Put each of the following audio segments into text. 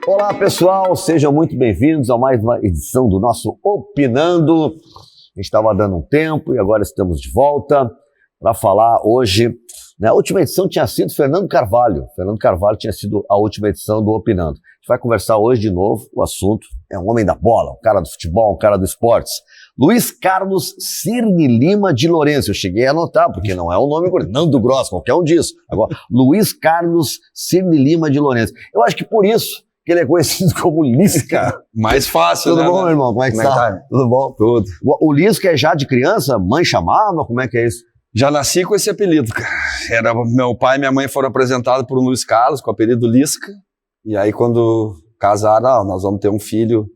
Olá, pessoal, sejam muito bem-vindos a mais uma edição do nosso Opinando. A gente estava dando um tempo e agora estamos de volta para falar hoje. Na última edição tinha sido Fernando Carvalho. Fernando Carvalho tinha sido a última edição do Opinando. A gente vai conversar hoje de novo. O assunto é um homem da bola, um cara do futebol, um cara do esportes. Luiz Carlos Cirne Lima de Lourenço. Eu cheguei a anotar, porque não é um nome Nando Gross, qualquer um disso. Agora, Luiz Carlos Cirne Lima de Lourenço. Eu acho que por isso que ele é conhecido como Lisca. Mais fácil, Tudo né? bom, meu irmão? Como é que tá? Tudo bom? Tudo. O Lisca é já de criança? Mãe chamava? Como é que é isso? Já nasci com esse apelido, cara. Meu pai e minha mãe foram apresentados por um Luiz Carlos, com o apelido Lisca. E aí, quando casaram, nós vamos ter um filho.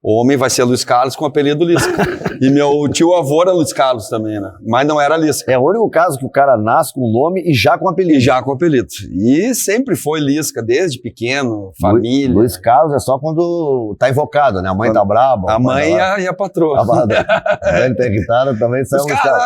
O homem vai ser Luiz Carlos com o apelido Lisca. E meu tio-avô era Luiz Carlos também, né? Mas não era Lisca. É o único caso que o cara nasce com o nome e já com apelido. E já com apelido. E sempre foi Lisca, desde pequeno, família. Luiz Carlos é só quando tá invocado, né? A mãe tá braba. A mãe e a patroa. A Dani tem guitarra também, sai Luiz Carlos.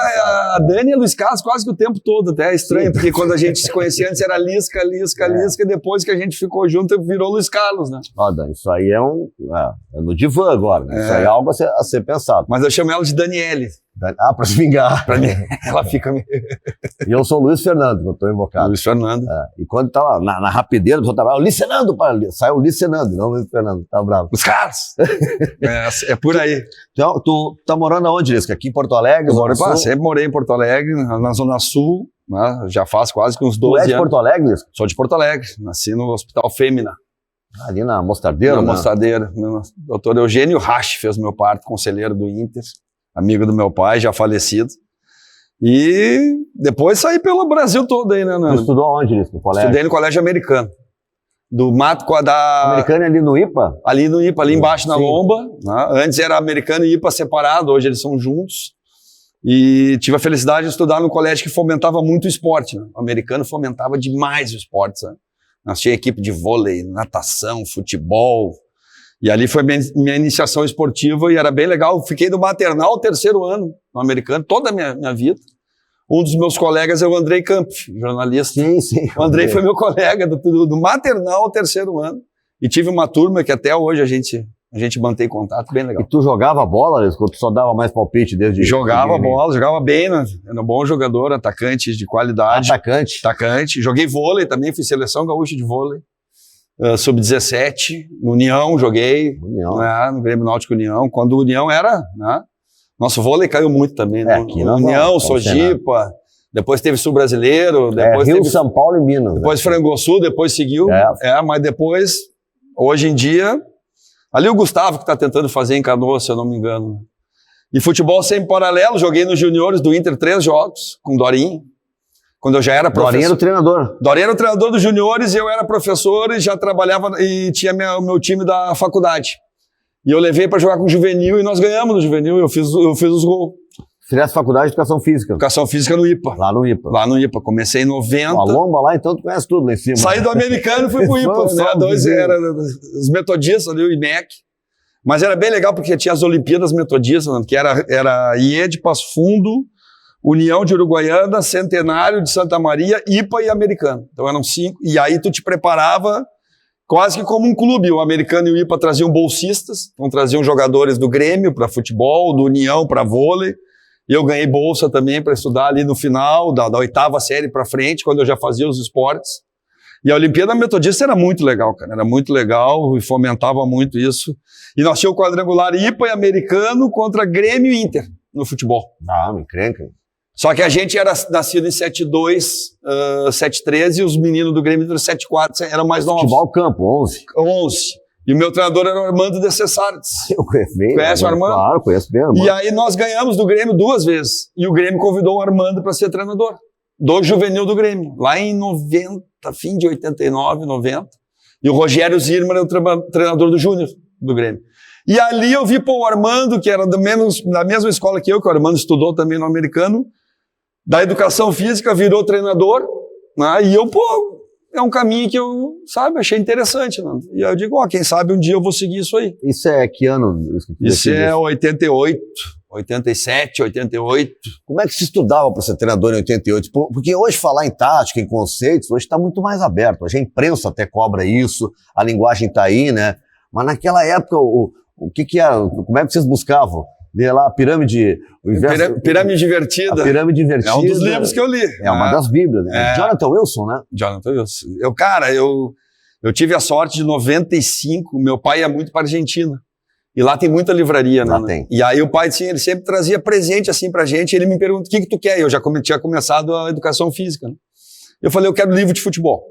A Dani é Luiz Carlos quase que o tempo todo, até é estranho, porque quando a gente se conhecia antes era Lisca, e depois que a gente ficou junto virou Luiz Carlos, né? Ó, Dani, isso aí é no divã agora, né? Isso aí é algo a ser pensado. Mas eu chamo ela de Daniele. Pra se vingar. Ela fica... E eu sou o Luiz Fernando, que eu tô invocado. Luiz Fernando. E quando tá lá, na rapideira, o pessoal tava, Licenando, sai o Licenando, não o Luiz Fernando, tá bravo. Os caras! É por aí. Então, tu tá morando aonde, Lisca? Aqui em Porto Alegre? Sempre morei em Porto Alegre, na Zona Sul, né? Já faz quase que uns 12 anos. Tu é de Porto Alegre, Lisca? Sou de Porto Alegre, nasci no Hospital Fêmea. Ali na Mostardeira? Na Mostardeira. O doutor Eugênio Rasch fez meu parto, conselheiro do Inter, amigo do meu pai, já falecido. E depois saí pelo Brasil todo aí, né, Nando? Tu estudou onde, Lisca? No colégio? Estudei no Colégio Americano. Do Mato da... Americano é ali no IPA? Ali no IPA, ali embaixo na lomba. Né? Antes era Americano e IPA separado, hoje eles são juntos. E tive a felicidade de estudar num colégio que fomentava muito o esporte. Né? O Americano fomentava demais o esporte, sabe? Nós tínhamos equipe de vôlei, natação, futebol. E ali foi minha iniciação esportiva e era bem legal. Fiquei do maternal ao terceiro ano no Americano, toda a minha vida. Um dos meus colegas é o Andrei Kampf, jornalista. Sim. O Andrei foi meu colega do maternal ao terceiro ano. E tive uma turma que até hoje a gente mantém contato, bem legal. E tu jogava bola, Lisca, ou tu só dava mais palpite desde... Jogava bola, jogava bem, né? Era um bom jogador, atacante de qualidade. Atacante. Joguei vôlei também, fiz seleção gaúcha de vôlei. Sub-17, no União joguei, no Grêmio Náutico União, quando o União era, né? Nosso vôlei caiu muito também, né? Aqui União, Sojipa, depois teve Sul Brasileiro, depois Rio, teve São Paulo e Minas. Depois Frangosul, depois seguiu, mas depois, hoje em dia, ali o Gustavo que está tentando fazer em Canoas, se eu não me engano. E futebol sempre paralelo, joguei nos juniores do Inter 3 jogos, com Dorinho. Quando eu já era professor. Dorinho era o treinador. Dorinho era o treinador dos juniores e eu era professor e já trabalhava e tinha o meu time da faculdade. E eu levei para jogar com o juvenil e nós ganhamos no juvenil, eu fiz os gols. Fizeste faculdade de Educação Física? Educação Física no IPA. Lá no IPA. Comecei em 90. A lomba lá, então tu conhece tudo lá em cima. Saí do Americano e fui pro IPA. Né? Era os metodistas ali, o IMEC. Mas era bem legal porque tinha as Olimpíadas Metodistas, que era IE de Passo Fundo, União de Uruguaiana, Centenário de Santa Maria, IPA e Americano. Então eram 5. E aí tu te preparava quase que como um clube. O Americano e o IPA traziam bolsistas, então traziam jogadores do Grêmio para futebol, do União para vôlei. E eu ganhei bolsa também para estudar ali no final, da 8ª série para frente, quando eu já fazia os esportes. E a Olimpíada Metodista era muito legal, cara. Era muito legal e fomentava muito isso. E nós tínhamos o quadrangular IPA e Americano contra Grêmio e Inter no futebol. Me encrenca. Só que a gente era nascido em 7-2, 7-13 e os meninos do Grêmio eram 7-4, eram mais novos. Futebol campo, 11. 11. E o meu treinador era o Armando de Cessares. Eu conhece o Armando? Claro, conheço bem o Armando. E aí nós ganhamos do Grêmio 2 vezes. E o Grêmio convidou o Armando para ser treinador do juvenil do Grêmio, lá em 90, fim de 89, 90. E o Rogério Zirmer era o treinador do Júnior do Grêmio. E ali eu vi o Armando, que era da mesma escola que o Armando estudou também no Americano, da educação física, virou treinador, né? E eu, é um caminho que eu, achei interessante, né? E aí eu digo, quem sabe um dia eu vou seguir isso aí. Isso é que ano? Isso é 88, 87, 88. Como é que se estudava para ser treinador em 88? Porque hoje falar em tática, em conceitos, hoje está muito mais aberto. Hoje a imprensa até cobra isso, a linguagem está aí, né? Mas naquela época, o que era? Como é que vocês buscavam? Ver lá a pirâmide... Pirâmide Invertida. A Pirâmide Invertida. É um dos livros que eu li. É uma das bíblias, né? Jonathan Wilson, né? Jonathan Wilson. Eu tive a sorte de 95, meu pai ia muito para a Argentina. E lá tem muita livraria, né? Lá tem. E aí o pai, assim, ele sempre trazia presente assim pra gente, e ele me pergunta, o que tu quer? Eu já tinha começado a educação física, né? Eu falei, eu quero livro de futebol.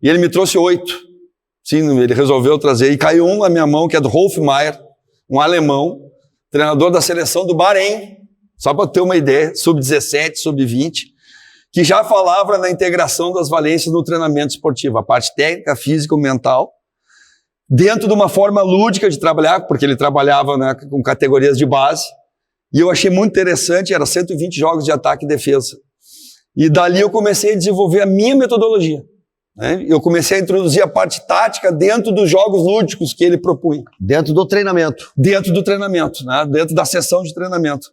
E ele me trouxe 8. Sim, ele resolveu trazer. E caiu um na minha mão, que é do Rolf Maier, um alemão, treinador da seleção do Bahrein, só para ter uma ideia, sub-17, sub-20, que já falava na integração das valências no treinamento esportivo, a parte técnica, física, mental, dentro de uma forma lúdica de trabalhar, porque ele trabalhava, né, com categorias de base, e eu achei muito interessante, era 120 jogos de ataque e defesa. E dali eu comecei a desenvolver a minha metodologia. Né? Eu comecei a introduzir a parte tática dentro dos jogos lúdicos que ele propunha. Dentro do treinamento. Dentro do treinamento, né? Dentro da sessão de treinamento.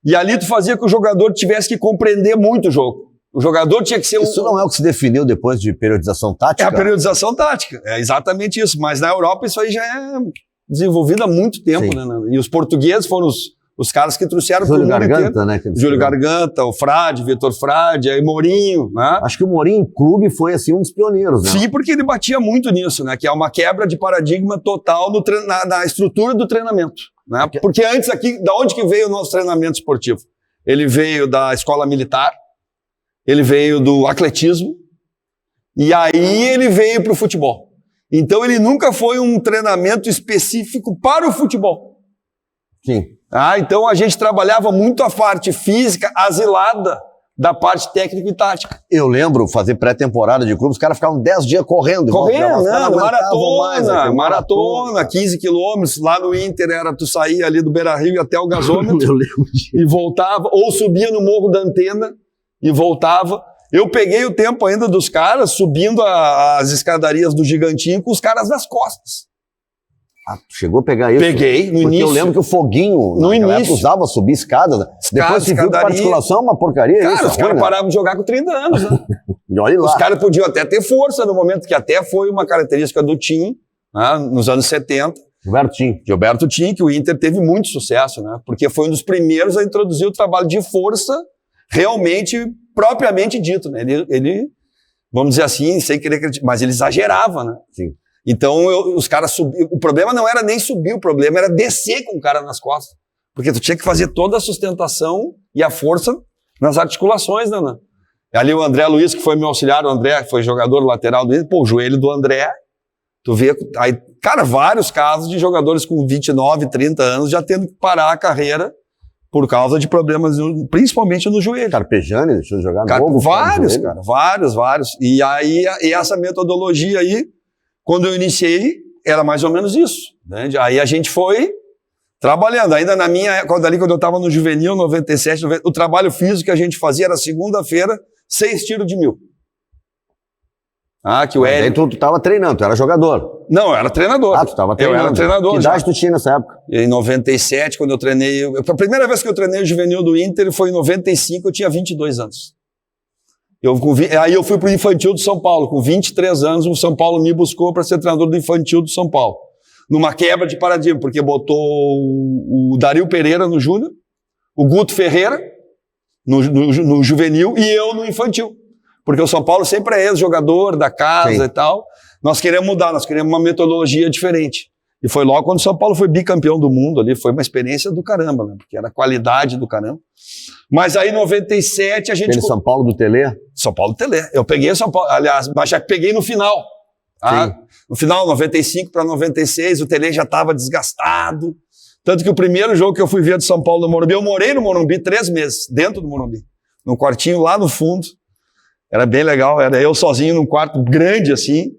E ali tu fazia que o jogador tivesse que compreender muito o jogo. O jogador tinha que ser Isso não é o que se definiu depois de periodização tática? É a periodização tática, é exatamente isso. Mas na Europa isso aí já é desenvolvido há muito tempo, né? E os portugueses foram os caras que trouxeram para o mundo Garganta, inteiro. Né? Júlio Garganta, o Frade, Vitor Frade, aí Mourinho, né? Acho que o Mourinho Clube foi assim um dos pioneiros, né? Sim, porque ele batia muito nisso, né? Que é uma quebra de paradigma total na estrutura do treinamento, né? Porque antes aqui, da onde que veio o nosso treinamento esportivo? Ele veio da escola militar, ele veio do atletismo, e aí ele veio para o futebol. Então ele nunca foi um treinamento específico para o futebol. Sim. Então a gente trabalhava muito a parte física asilada da parte técnica e tática. Eu lembro fazer pré-temporada de clube, os caras ficavam 10 dias correndo. Maratona, 15 quilômetros. Lá no Inter era tu sair ali do Beira-Rio até o gasômetro. Eu lembro disso. E voltava, ou subia no Morro da Antena e voltava. Eu peguei o tempo ainda dos caras subindo as escadarias do Gigantinho com os caras nas costas. Ah, chegou a pegar isso? Peguei, no porque início. Eu lembro que o Foguinho, no início, usava subir escadas. Depois se viu que articulação é uma porcaria. Cara, os caras né? paravam de jogar com 30 anos, né? E olha lá. Os caras podiam até ter força no momento, que até foi uma característica do Tim, né, nos anos 70. Gilberto Tim, que o Inter teve muito sucesso, né? Porque foi um dos primeiros a introduzir o trabalho de força realmente, propriamente dito, né? Ele vamos dizer assim, sem querer criticar, mas ele exagerava, né? Sim. Então os caras subiam. O problema não era nem subir, o problema era descer com o cara nas costas. Porque tu tinha que fazer toda a sustentação e a força nas articulações, né? Ali o André Luiz, que foi meu auxiliar, o André, que foi jogador lateral do Inter, o joelho do André, tu vê, aí, cara, vários casos de jogadores com 29, 30 anos já tendo que parar a carreira por causa de problemas, principalmente no joelho. Carpegiani deixou de jogar novo. Vários. E aí, essa metodologia aí, quando eu iniciei, era mais ou menos isso. Né? Aí a gente foi trabalhando. Ainda na minha, quando eu estava no Juvenil, 97, 90, o trabalho físico que a gente fazia era segunda-feira, 6 tiros de 1000. Que o Hélio... Aí tu estava treinando, tu era jogador. Não, eu era treinador. Tu estava treinando. Eu era treinador. Que idade tu tinha nessa época? Em 97, quando eu treinei... A primeira vez que eu treinei o Juvenil do Inter foi em 95, eu tinha 22 anos. Aí eu fui pro infantil do São Paulo. Com 23 anos, o São Paulo me buscou para ser treinador do infantil do São Paulo. Numa quebra de paradigma, porque botou o Dario Pereira no júnior, o Guto Ferreira no juvenil e eu no infantil. Porque o São Paulo sempre é ex-jogador da casa. Sim. E tal. Nós queremos mudar, nós queremos uma metodologia diferente. E foi logo quando o São Paulo foi bicampeão do mundo ali, foi uma experiência do caramba, né? Porque era qualidade do caramba. Mas aí em 97 a gente... São Paulo do Telê? São Paulo do Telê. Eu peguei o São Paulo, aliás, mas já peguei no final. Tá? No final, 95 para 96, o Telê já estava desgastado. Tanto que o primeiro jogo que eu fui ver do São Paulo no Morumbi, eu morei no Morumbi 3 meses, dentro do Morumbi. Num quartinho lá no fundo. Era bem legal, era eu sozinho num quarto grande assim.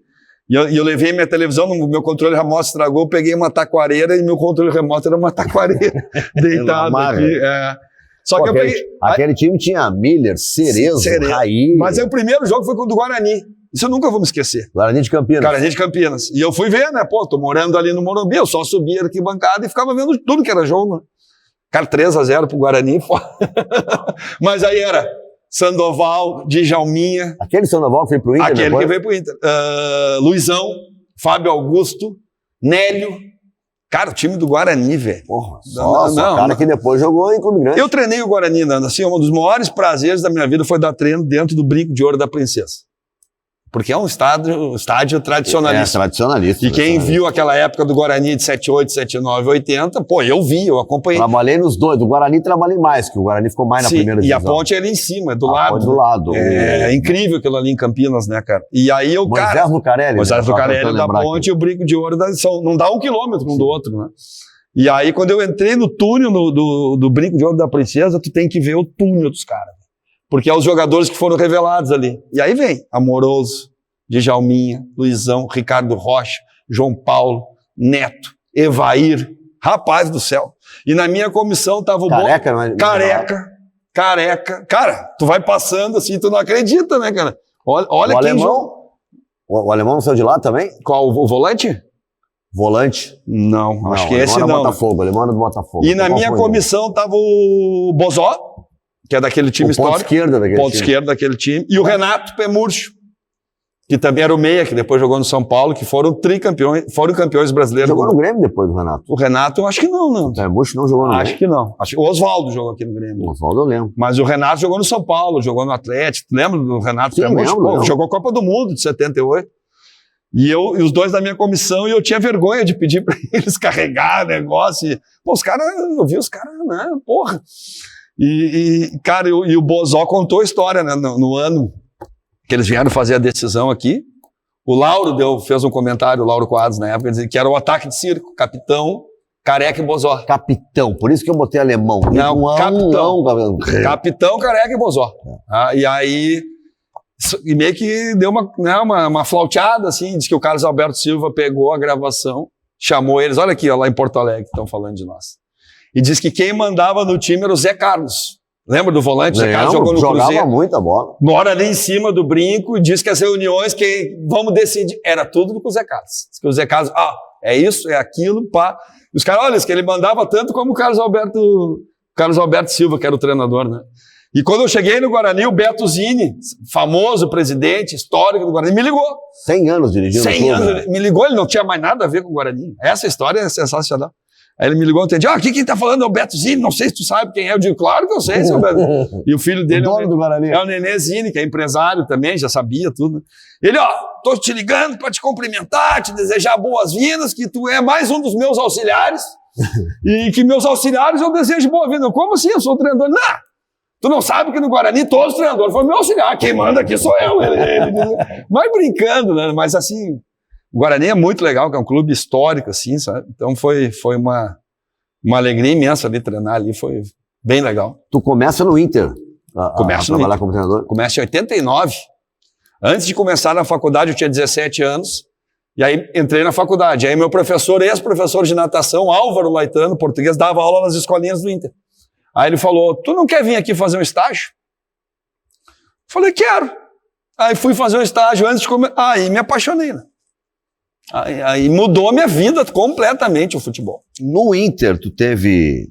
E eu levei minha televisão, meu controle remoto estragou, eu peguei uma taquareira e meu controle remoto era uma taquareira deitado aqui. Só que eu peguei... Aquele time tinha Miller, Cerezo, Raí... Mas aí o primeiro jogo foi com o do Guarani. Isso eu nunca vou me esquecer. Guarani de Campinas. Guarani de Campinas. E eu fui ver, né? Pô, tô morando ali no Morumbi, eu só subia a arquibancada e ficava vendo tudo que era jogo. Né? Cara, 3-0 pro Guarani. Mas aí era Sandoval, Djalminha. Aquele Sandoval que veio pro Inter? Aquele depois? que veio pro Inter. Luizão, Fábio Augusto, Nélio. Cara, o time do Guarani, velho. Porra, só cara que depois jogou em Clube Grande. Eu treinei o Guarani, Nando. Assim, um dos maiores prazeres da minha vida foi dar treino dentro do Brinco de Ouro da Princesa. Porque é um estádio tradicionalista. Tradicionalista. E quem viu aquela época do Guarani de 78, 79, 80, pô, eu acompanhei. Trabalhei nos dois. Do Guarani trabalhei mais, que o Guarani ficou mais na primeira divisão. E a ponte é ali em cima, do lado. Do lado. É incrível aquilo ali em Campinas, né, cara? E aí o cara... Moisés Lucarelli. Moisés Lucarelli da ponte e o Brinco de Ouro não dá 1 quilômetro um do outro, né? E aí quando eu entrei no túnel do Brinco de Ouro da Princesa, tu tem que ver o túnel dos caras. Porque é os jogadores que foram revelados ali. E aí vem Amoroso, Djalminha, Luizão, Ricardo Rocha, João Paulo, Neto, Evair. Rapaz do céu. E na minha comissão tava o Careca, Careca. Cara, tu vai passando assim, tu não acredita, né, cara? Olha quem jogou. O alemão não saiu de lá também? Qual? O volante? Volante? Não, acho que esse não. Alemão do Botafogo. E na minha comissão tava o Bozó, que é daquele time histórico. Ponto esquerdo daquele time. E o Renato Pemurcho, que também era o meia, que depois jogou no São Paulo, que foram campeões brasileiros. Jogou no Grêmio depois do Renato? O Renato, eu acho que não. O Pemurcho não jogou no Grêmio? Acho que não. O Oswaldo jogou aqui no Grêmio. O Oswaldo eu lembro. Mas o Renato jogou no São Paulo, jogou no Atlético. Lembra do Renato Pemurcho? Lembro. Jogou a Copa do Mundo de 78. E os dois da minha comissão, e eu tinha vergonha de pedir pra eles carregar negócio. Pô, eu vi os caras, né, porra. Cara, e o Bozó contou a história, né, no ano que eles vieram fazer a decisão aqui. O Lauro fez um comentário, o Lauro Quadros, na época, dizia que era o ataque de circo, capitão, Careca e Bozó. Capitão, por isso que eu botei alemão. Não, capitão. Capitão, Careca e Bozó. E aí... E meio que deu uma flauteada, assim, diz que o Carlos Alberto Silva pegou a gravação, chamou eles, olha aqui, ó, lá em Porto Alegre, que estão falando de nós. E diz que quem mandava no time era o Zé Carlos. Lembra do volante? Zé Carlos jogou no Cruzeiro. Jogava muita bola. Mora ali em cima do Brinco e diz que as reuniões, vamos decidir, era tudo com o Zé Carlos. Diz que o Zé Carlos, é isso, é aquilo, pá. E os caras, olha, diz que ele mandava tanto como o Carlos Alberto Silva, que era o treinador, né? E quando eu cheguei no Guarani, o Beto Zini, famoso presidente histórico do Guarani, me ligou. 100 anos dirigindo. 100 anos, me ligou, ele não tinha mais nada a ver com o Guarani. Essa história é sensacional. Aí ele me ligou, entendi, quem tá falando é o Beto Zini, não sei se tu sabe quem é. Eu digo, claro que eu sei, seu Beto. E o filho dele o dono do Guarani. É o Nenê Zini, que é empresário também, já sabia tudo. Ele, tô te ligando pra te cumprimentar, te desejar boas-vindas, que tu é mais um dos meus auxiliares, e que meus auxiliares eu desejo boa-vinda. Como assim? Eu sou treinador. Não! Tu não sabe que no Guarani todos os treinadores foram meu auxiliar. Quem manda aqui sou eu. Mas brincando, né? Mas assim, o Guarani é muito legal, que é um clube histórico, assim, sabe? Então foi uma alegria imensa ali treinar ali, foi bem legal. Tu começa no Inter a trabalhar como treinador? Começa em 89. Antes de começar na faculdade, eu tinha 17 anos. E aí entrei na faculdade. Aí meu professor, ex-professor de natação, Álvaro Laitano, português, dava aula nas escolinhas do Inter. Aí ele falou, tu não quer vir aqui fazer um estágio? Falei, quero. Aí fui fazer um estágio antes de começar. Aí me apaixonei, né? Aí mudou a minha vida completamente o futebol. No Inter, tu teve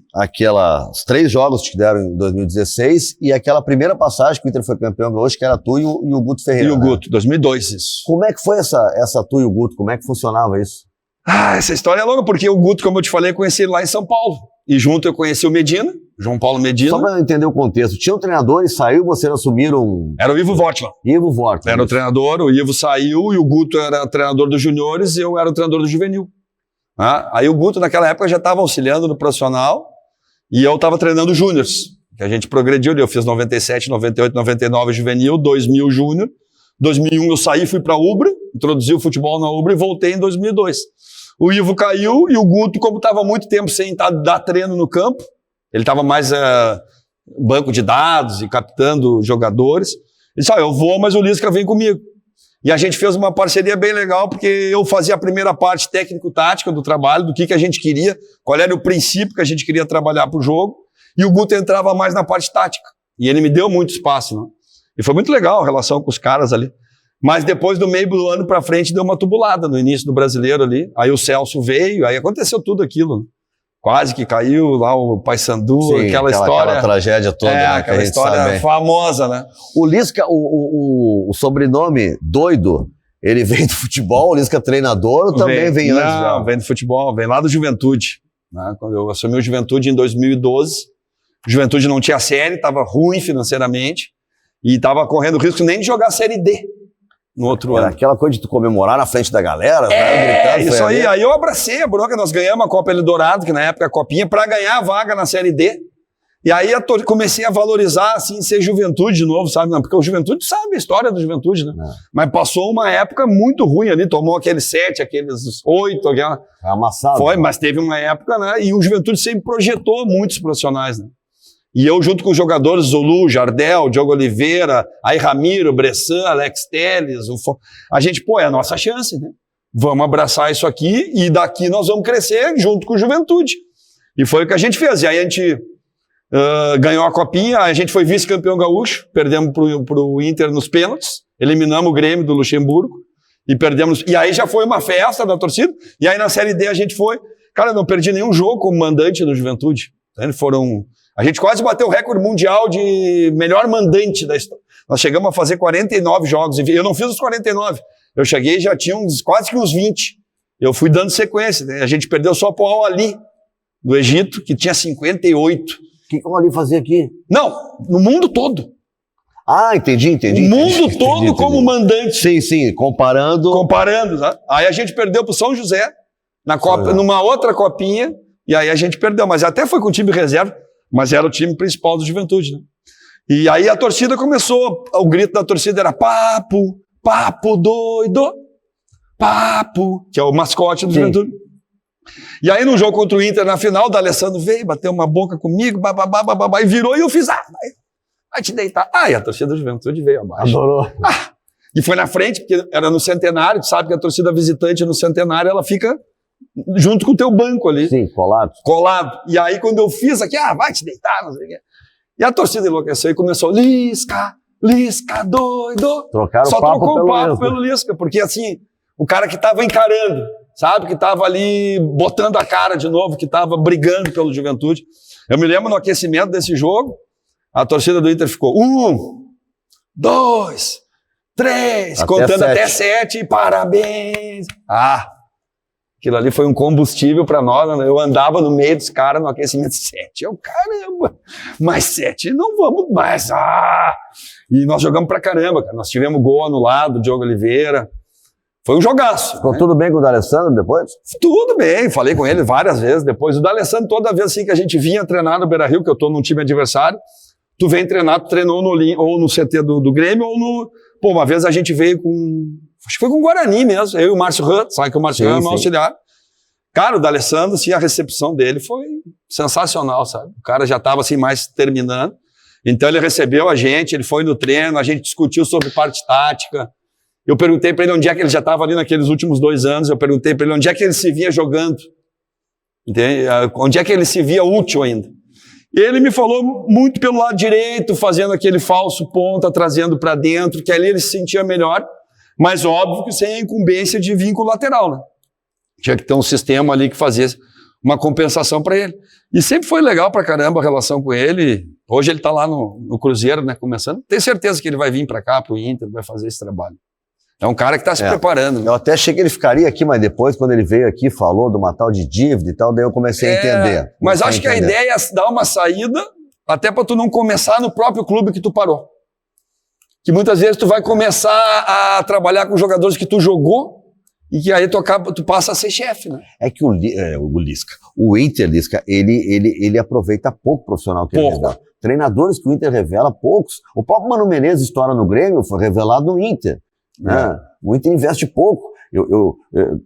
os 3 jogos que te deram em 2016 e aquela primeira passagem que o Inter foi campeão hoje, que era tu e o Guto Ferreira. E o Guto, 2002 isso. Como é que foi essa tu e o Guto? Como é que funcionava isso? Essa história é longa, porque o Guto, como eu te falei, eu conheci ele lá em São Paulo. E junto eu conheci o Medina, João Paulo Medina. Só para eu entender o contexto, tinha um treinador e saiu, vocês assumiram... Era o Ivo Wortmann. Era o treinador, o Ivo saiu e o Guto era o treinador dos juniores e eu era o treinador do juvenil. Aí o Guto naquela época já estava auxiliando no profissional e eu estava treinando júniores, que a gente progrediu, eu fiz 97, 98, 99 juvenil, 2000 júnior, 2001 eu saí, fui para a Ubra, introduzi o futebol na Ubra e voltei em 2002. O Ivo caiu e o Guto, como estava muito tempo sem dar treino no campo, ele estava mais banco de dados e captando jogadores. Ele disse, eu vou, mas o Lisca vem comigo. E a gente fez uma parceria bem legal, porque eu fazia a primeira parte técnico-tática do trabalho, do que a gente queria, qual era o princípio que a gente queria trabalhar para o jogo, e o Guto entrava mais na parte tática. E ele me deu muito espaço, né? E foi muito legal a relação com os caras ali. Mas depois do meio do ano pra frente deu uma tubulada no início do Brasileiro ali. Aí o Celso veio, aí aconteceu tudo aquilo. quase que caiu lá o Paysandu, aquela história. Aquela tragédia toda, né, aquela história famosa, né? O Lisca, o sobrenome doido, ele vem do futebol, o Lisca treinador ou também vem antes? Não, vem do futebol, vem lá do Juventude. Né? Quando eu assumi o Juventude em 2012, o Juventude não tinha série, estava ruim financeiramente e estava correndo risco nem de jogar a Série D no outro ano. Aquela coisa de tu comemorar na frente da galera, gritando, isso aí. Aí eu abracei a bronca, nós ganhamos a Copa Eldorado, que na época é a Copinha, para ganhar a vaga na Série D. E aí comecei a valorizar, assim, ser Juventude de novo, sabe? Não, porque o Juventude sabe a história do Juventude, né? Mas passou uma época muito ruim ali, tomou aqueles 7, aqueles 8, amassado. Foi, mas teve uma época, né? E o Juventude sempre projetou muitos profissionais, né? E eu, junto com os jogadores Zulu, Jardel, Diogo Oliveira, aí Ramiro, Bressan, Alex Telles, a gente, é a nossa chance, né? Vamos abraçar isso aqui e daqui nós vamos crescer junto com o Juventude. E foi o que a gente fez. E aí a gente ganhou a Copinha, a gente foi vice-campeão gaúcho, perdemos pro Inter nos pênaltis, eliminamos o Grêmio do Luxemburgo e perdemos. E aí já foi uma festa da torcida. E aí na Série D a gente foi. Cara, eu não perdi nenhum jogo como mandante do Juventude. A gente quase bateu o recorde mundial de melhor mandante da história. Nós chegamos a fazer 49 jogos. Eu não fiz os 49. Eu cheguei e já tinha quase que uns 20. Eu fui dando sequência. Né? A gente perdeu só pro Al-Ali, do Egito, que tinha 58. O que o Ali fazia aqui? Não, no mundo todo. Ah, entendi. O mundo todo como mandante. Sim, comparando. Tá? Aí a gente perdeu pro São José, numa outra copinha, e aí a gente perdeu. Mas até foi com o time reserva, mas era o time principal do Juventude, né? E aí a torcida começou, o grito da torcida era papo doido, papo, que é o mascote do Juventude. E aí no jogo contra o Inter, na final, o D'Alessandro veio, bateu uma boca comigo, e virou, e eu fiz, vai te deitar. E a torcida do Juventude veio abaixo. Adorou. E foi na frente, porque era no Centenário, tu sabe que a torcida visitante no Centenário, ela fica junto com o teu banco ali. Sim, colado. E aí quando eu fiz aqui, vai te deitar, não sei o quê. E a torcida enlouqueceu e começou, Lisca doido. Só trocou o papo pelo Lisca, porque assim, o cara que tava encarando, sabe, que tava ali botando a cara de novo, que tava brigando pelo Juventude. Eu me lembro no aquecimento desse jogo, a torcida do Inter ficou 1, 2, 3, contando até 7, e parabéns. Aquilo ali foi um combustível para nós, né? Eu andava no meio dos caras no aquecimento 7. Caramba, mais 7, não vamos mais. E nós jogamos pra caramba, cara. Nós tivemos gol anulado, Diogo Oliveira. Foi um jogaço. Ficou tudo bem com o D'Alessandro depois? Tudo bem, falei com ele várias vezes depois. O D'Alessandro, toda vez assim que a gente vinha treinar no Beira-Rio, que eu tô num time adversário, tu vem treinar, tu treinou ou no CT do Grêmio ou no... uma vez a gente veio acho que foi com o Guarani mesmo, eu e o Márcio Hutt, sabe que o Márcio Hutt é meu auxiliar. Cara, o D'Alessandro, assim, a recepção dele foi sensacional, sabe? O cara já estava assim mais terminando. Então ele recebeu a gente, ele foi no treino, a gente discutiu sobre parte tática. Eu perguntei para ele onde é que ele já estava ali naqueles últimos 2 anos, eu perguntei para ele onde é que ele se via jogando. Entende? Onde é que ele se via útil ainda. E ele me falou muito pelo lado direito, fazendo aquele falso ponta, trazendo para dentro, que ali ele se sentia melhor, mas óbvio que sem a incumbência de vínculo lateral, né? Tinha que ter um sistema ali que fazia uma compensação para ele. E sempre foi legal pra caramba a relação com ele. Hoje ele tá lá no Cruzeiro, né, começando. Tenho certeza que ele vai vir para cá, pro Inter, vai fazer esse trabalho. É um cara que tá se preparando. Né? Eu até achei que ele ficaria aqui, mas depois, quando ele veio aqui, falou de uma tal de dívida e tal, daí eu comecei a entender. Mas acho que a ideia é dar uma saída, até para tu não começar no próprio clube que tu parou. Que muitas vezes tu vai começar a trabalhar com jogadores que tu jogou, e que aí tu passa a ser chefe, né? É que o Lisca, o Inter Lisca, ele aproveita pouco o profissional que ele revela. Treinadores que o Inter revela, poucos. O próprio Mano Menezes, história no Grêmio, foi revelado no Inter. Né? O Inter investe pouco. Eu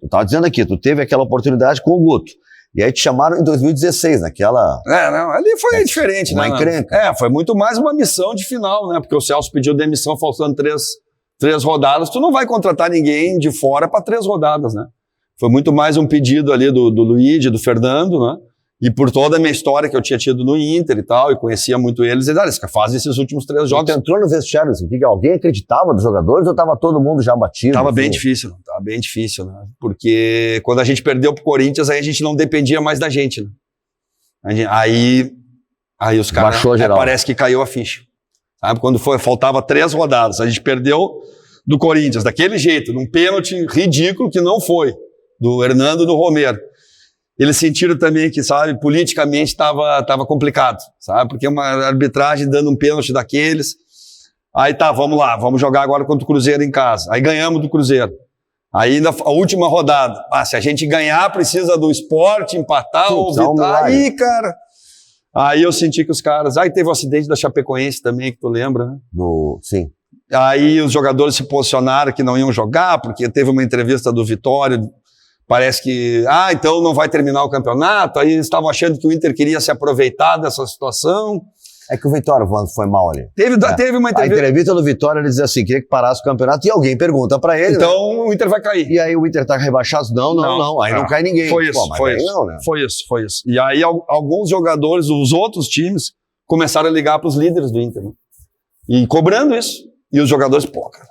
tava dizendo aqui, tu teve aquela oportunidade com o Guto. E aí te chamaram em 2016, naquela... ali foi diferente, uma né? Uma encrenca. Foi muito mais uma missão de final, né? Porque o Celso pediu demissão faltando 3 rodadas, tu não vai contratar ninguém de fora para 3 rodadas, né? Foi muito mais um pedido ali do Luigi, do Fernando, né? E por toda a minha história que eu tinha tido no Inter e tal, e conhecia muito eles, eles fazem esses últimos 3 jogos. Você entrou no vestiário, assim, que alguém acreditava dos jogadores ou estava todo mundo já batido? Tava bem difícil, né? Porque quando a gente perdeu pro Corinthians, aí a gente não dependia mais da gente, né? Aí os caras, parece que caiu a ficha. Sabe? Quando faltava 3 rodadas, a gente perdeu do Corinthians, daquele jeito, num pênalti ridículo que não foi, do Hernando e do Romero. Eles sentiram também que, sabe, politicamente estava complicado, sabe? Porque uma arbitragem dando um pênalti daqueles. Aí tá, vamos lá, vamos jogar agora contra o Cruzeiro em casa. Aí ganhamos do Cruzeiro. Aí a última rodada. Se a gente ganhar, precisa do Sport empatar ou vitar. Aí, cara. Aí eu senti que os caras... Aí teve o acidente da Chapecoense também, que tu lembra, né? Sim. Aí os jogadores se posicionaram que não iam jogar, porque teve uma entrevista do Vitória, parece que, então não vai terminar o campeonato, aí eles estavam achando que o Inter queria se aproveitar dessa situação. É que o Vitória foi mal ali. Teve uma entrevista. A entrevista do Vitória, ele dizia assim, queria que parasse o campeonato, e alguém pergunta pra ele, então, né? O Inter vai cair. E aí o Inter tá rebaixado? Não. Aí não cai ninguém. Foi isso, foi isso. E aí alguns jogadores, os outros times, começaram a ligar pros líderes do Inter, né? E cobrando isso. E os jogadores, cara,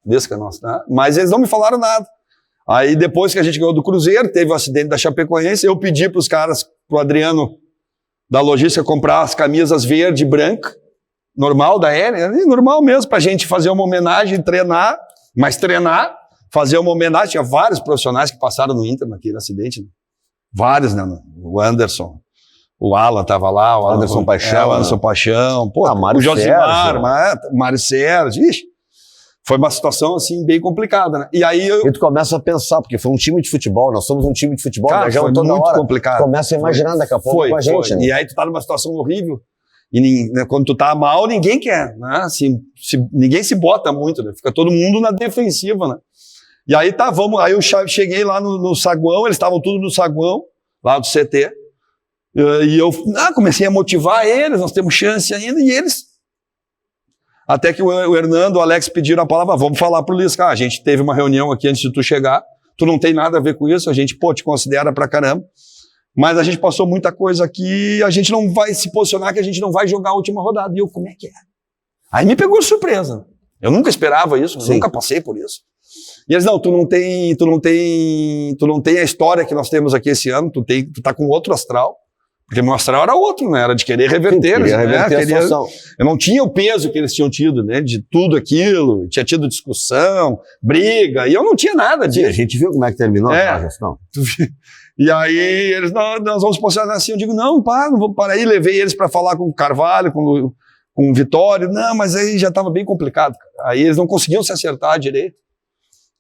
desse que é nosso, né? Mas eles não me falaram nada. Aí depois que a gente ganhou do Cruzeiro, teve o acidente da Chapecoense, eu pedi pros caras, pro Adriano da logística, comprar as camisas verde e branca, normal da L, normal mesmo, pra gente fazer uma homenagem, treinar, fazer uma homenagem. Tinha vários profissionais que passaram no Inter naquele acidente, né? Vários, né? O Anderson, o Alan tava lá, o Anderson Paixão. O Anderson Paixão, o Josimar, Mário Sérgio, foi uma situação, assim, bem complicada, né? E aí E tu começa a pensar, porque foi um time de futebol, nós somos um time de futebol, cara, foi toda muito hora. complicado. Começa a imaginar daqui a pouco com a gente, né? E aí tu tá numa situação horrível, e né, quando tu tá mal, ninguém quer, né? Ninguém se bota muito, né? Fica todo mundo na defensiva, né? E aí aí eu cheguei lá no saguão, eles estavam tudo no saguão, lá do CT, e eu comecei a motivar eles, nós temos chance ainda, e eles... Até que o Hernando, o Alex pediram a palavra, vamos falar pro Luiz, a gente teve uma reunião aqui antes de tu chegar, tu não tem nada a ver com isso, a gente, te considera pra caramba, mas a gente passou muita coisa aqui, a gente não vai se posicionar, que a gente não vai jogar a última rodada. E eu, como é que é? Aí me pegou surpresa. Eu nunca esperava isso, nunca passei por isso. E eles, não, tu não tem a história que nós temos aqui esse ano, tu tá com outro astral. Porque meu astral era outro, né? Era de querer reverter. Eu não tinha o peso que eles tinham tido, né? De tudo aquilo. Tinha tido discussão, briga, e eu não tinha nada disso. A gente viu como é que terminou a gestão. E aí eles, nós vamos posicionar assim. Eu digo, não vou parar aí. Levei eles para falar com o Carvalho, com o Vitório. Não, mas aí já estava bem complicado, cara. Aí eles não conseguiam se acertar direito.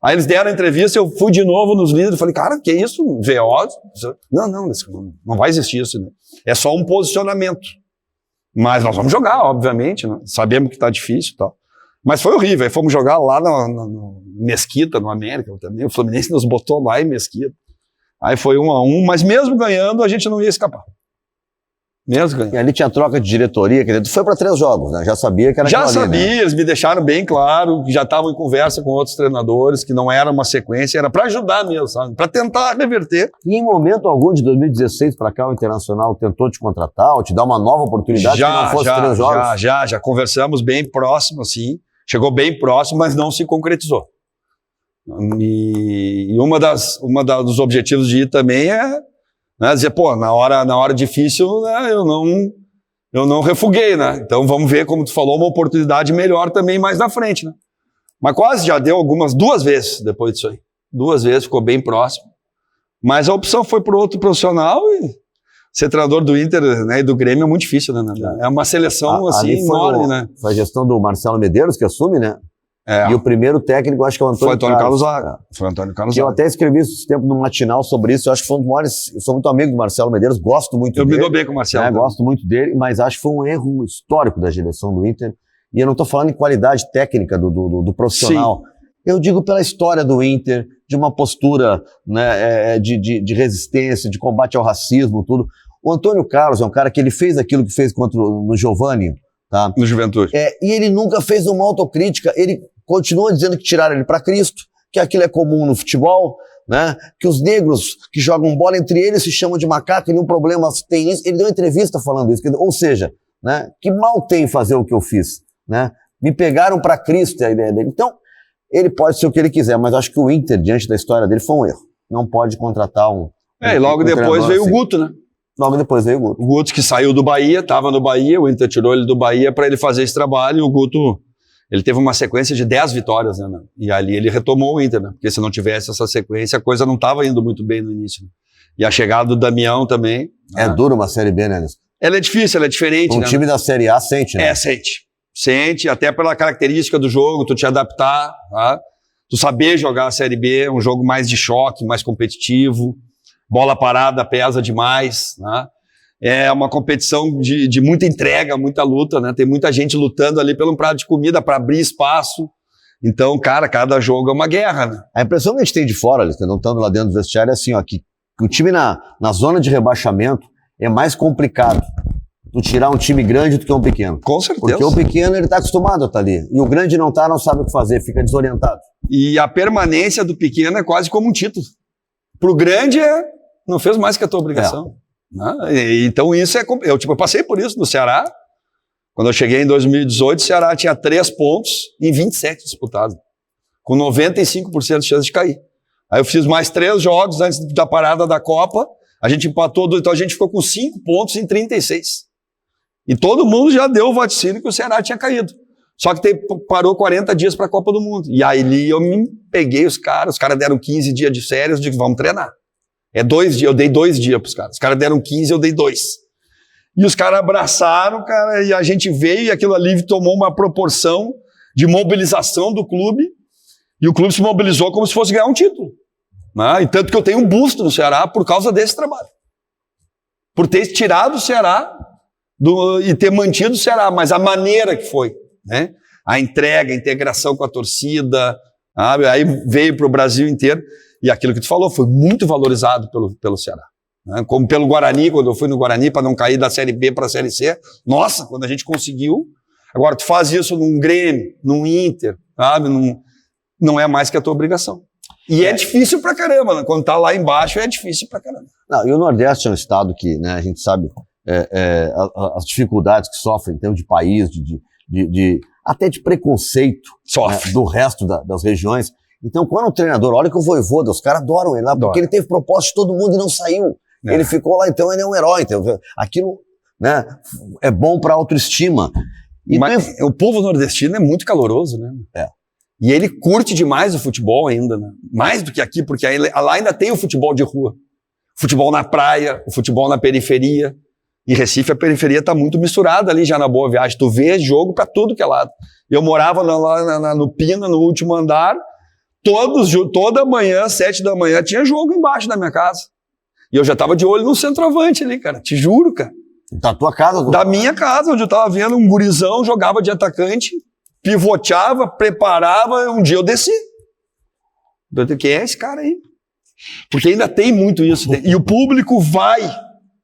Aí eles deram a entrevista, eu fui de novo nos líderes, falei, cara, que isso? VO? Não vai existir isso, né? É só um posicionamento. Mas nós vamos jogar, obviamente, né? Sabemos que tá difícil e tal. Mas foi horrível, aí fomos jogar lá no Mesquita, no América também, o Fluminense nos botou lá em Mesquita. Aí foi 1-1, mas mesmo ganhando, a gente não ia escapar. Mesmo ganhando. E ali tinha troca de diretoria, quer dizer, tu foi para 3 jogos, né? Já sabia que era Já sabia, né? Eles me deixaram bem claro, que já estavam em conversa com outros treinadores, que não era uma sequência, era para ajudar mesmo, sabe? Para tentar reverter. E em momento algum de 2016 para cá, o Internacional tentou te contratar ou te dar uma nova oportunidade que não fosse 3 jogos? Já conversamos bem próximo, assim, chegou bem próximo, mas não se concretizou. E dos objetivos de ir também é, né, dizer, na hora difícil, né, eu não refuguei, né? Então vamos ver, como tu falou, uma oportunidade melhor também mais na frente, né? Mas quase já deu 2 vezes depois disso aí. 2 vezes, ficou bem próximo. Mas a opção foi para outro profissional e ser treinador do Inter, né, e do Grêmio é muito difícil, né? É uma seleção assim enorme, né? Foi a gestão do Marcelo Medeiros que assume, né? E o primeiro técnico, acho que é o Antônio Carlos Zaga. Foi Antônio Carlos Zaga. Eu até escrevi esse tempo no Matinal sobre isso. Eu acho que foi um dos maiores. Eu sou muito amigo do Marcelo Medeiros, gosto muito dele. Eu me dou bem com o Marcelo. Gosto muito dele, mas acho que foi um erro histórico da direção do Inter. E eu não estou falando em qualidade técnica do profissional. Sim. Eu digo pela história do Inter, de uma postura, né, de resistência, de combate ao racismo, tudo. O Antônio Carlos é um cara que ele fez aquilo que fez no Giovani. Tá? No Juventude. E ele nunca fez uma autocrítica. Ele continua dizendo que tiraram ele para Cristo, que aquilo é comum no futebol, né? Que os negros que jogam bola entre eles se chamam de macaco e nenhum problema tem isso. Ele deu uma entrevista falando isso. Ou seja, né? Que mal tem fazer o que eu fiz, né? Me pegaram para Cristo, é a ideia dele. Então, ele pode ser o que ele quiser, mas acho que o Inter, diante da história dele, foi um erro. Não pode contratar e logo depois veio assim. O Guto, né? Logo depois veio o Guto. O Guto que saiu do Bahia, estava no Bahia, o Inter tirou ele do Bahia para ele fazer esse trabalho, e o Guto, ele teve uma sequência de 10 vitórias, né? E ali ele retomou o Inter, né? Porque se não tivesse essa sequência, a coisa não estava indo muito bem no início. Né? E a chegada do Damião também. É duro uma Série B, né, Anderson? Ela é difícil, ela é diferente. Um né? time da Série A sente, né? Sente. Sente, até pela característica do jogo, tu te adaptar, tá? Tu saber jogar a Série B, um jogo mais de choque, mais competitivo, bola parada pesa demais, né? É uma competição de muita entrega, muita luta, né? Tem muita gente lutando ali pelo prato de comida para abrir espaço. Então, cara, cada jogo é uma guerra, né? A impressão que a gente tem de fora, não estando lá dentro do vestiário, é assim, ó, que o time na zona de rebaixamento é mais complicado tu tirar um time grande do que um pequeno. Com certeza. Porque o pequeno, ele tá acostumado a estar ali. E o grande não tá, não sabe o que fazer, fica desorientado. E a permanência do pequeno é quase como um título. Pro grande, não fez mais que a tua obrigação. Né? Então isso eu passei por isso no Ceará. Quando eu cheguei em 2018, o Ceará tinha 3 pontos em 27 disputados, com 95% de chance de cair. Aí eu fiz mais 3 jogos antes da parada da Copa, a gente empatou, então a gente ficou com 5 pontos em 36. E todo mundo já deu o vaticínio que o Ceará tinha caído. Só que parou 40 dias para a Copa do Mundo. E aí eu me peguei os caras deram 15 dias de férias, eu digo, vamos treinar. 2 dias, eu dei 2 dias para os caras. Os caras deram 15, eu dei 2. E os caras abraçaram, cara, e a gente veio, e aquilo ali tomou uma proporção de mobilização do clube, e o clube se mobilizou como se fosse ganhar um título. Né? E tanto que eu tenho um busto no Ceará por causa desse trabalho. Por ter tirado o Ceará e ter mantido o Ceará, mas a maneira que foi, né? A entrega, a integração com a torcida, sabe? Aí veio para o Brasil inteiro, e aquilo que tu falou foi muito valorizado pelo Ceará. Né? Como pelo Guarani, quando eu fui no Guarani para não cair da Série B para a Série C, nossa, quando a gente conseguiu. Agora, tu faz isso num Grêmio, num Inter, sabe? Não é mais que a tua obrigação. E é difícil pra caramba, né? Quando tá lá embaixo é difícil pra caramba. Não, e o Nordeste é um estado que, né, a gente sabe as dificuldades que sofre em termos de país, até de preconceito, né, do resto das regiões. Então, quando o treinador, olha que o Vojvoda, os caras adoram ele lá, porque ele teve proposta de todo mundo e não saiu. Ele ficou lá, então ele é um herói. Então, aquilo, né, é bom pra autoestima. Mas o povo nordestino é muito caloroso, né? E ele curte demais o futebol ainda, né? Mais do que aqui, porque lá ainda tem o futebol de rua. Futebol na praia, o futebol na periferia. Em Recife, a periferia está muito misturada ali já na Boa Viagem. Tu vê jogo para tudo que é lado. Eu morava lá no Pina, no último andar. Toda manhã, 7 da manhã, tinha jogo embaixo da minha casa. E eu já estava de olho no centroavante ali, cara. Te juro, cara. Da tua casa? Da minha casa, onde eu estava vendo um gurizão, jogava de atacante, pivoteava, preparava, um dia eu desci. Quem é esse cara aí? Porque ainda tem muito isso. E o público vai,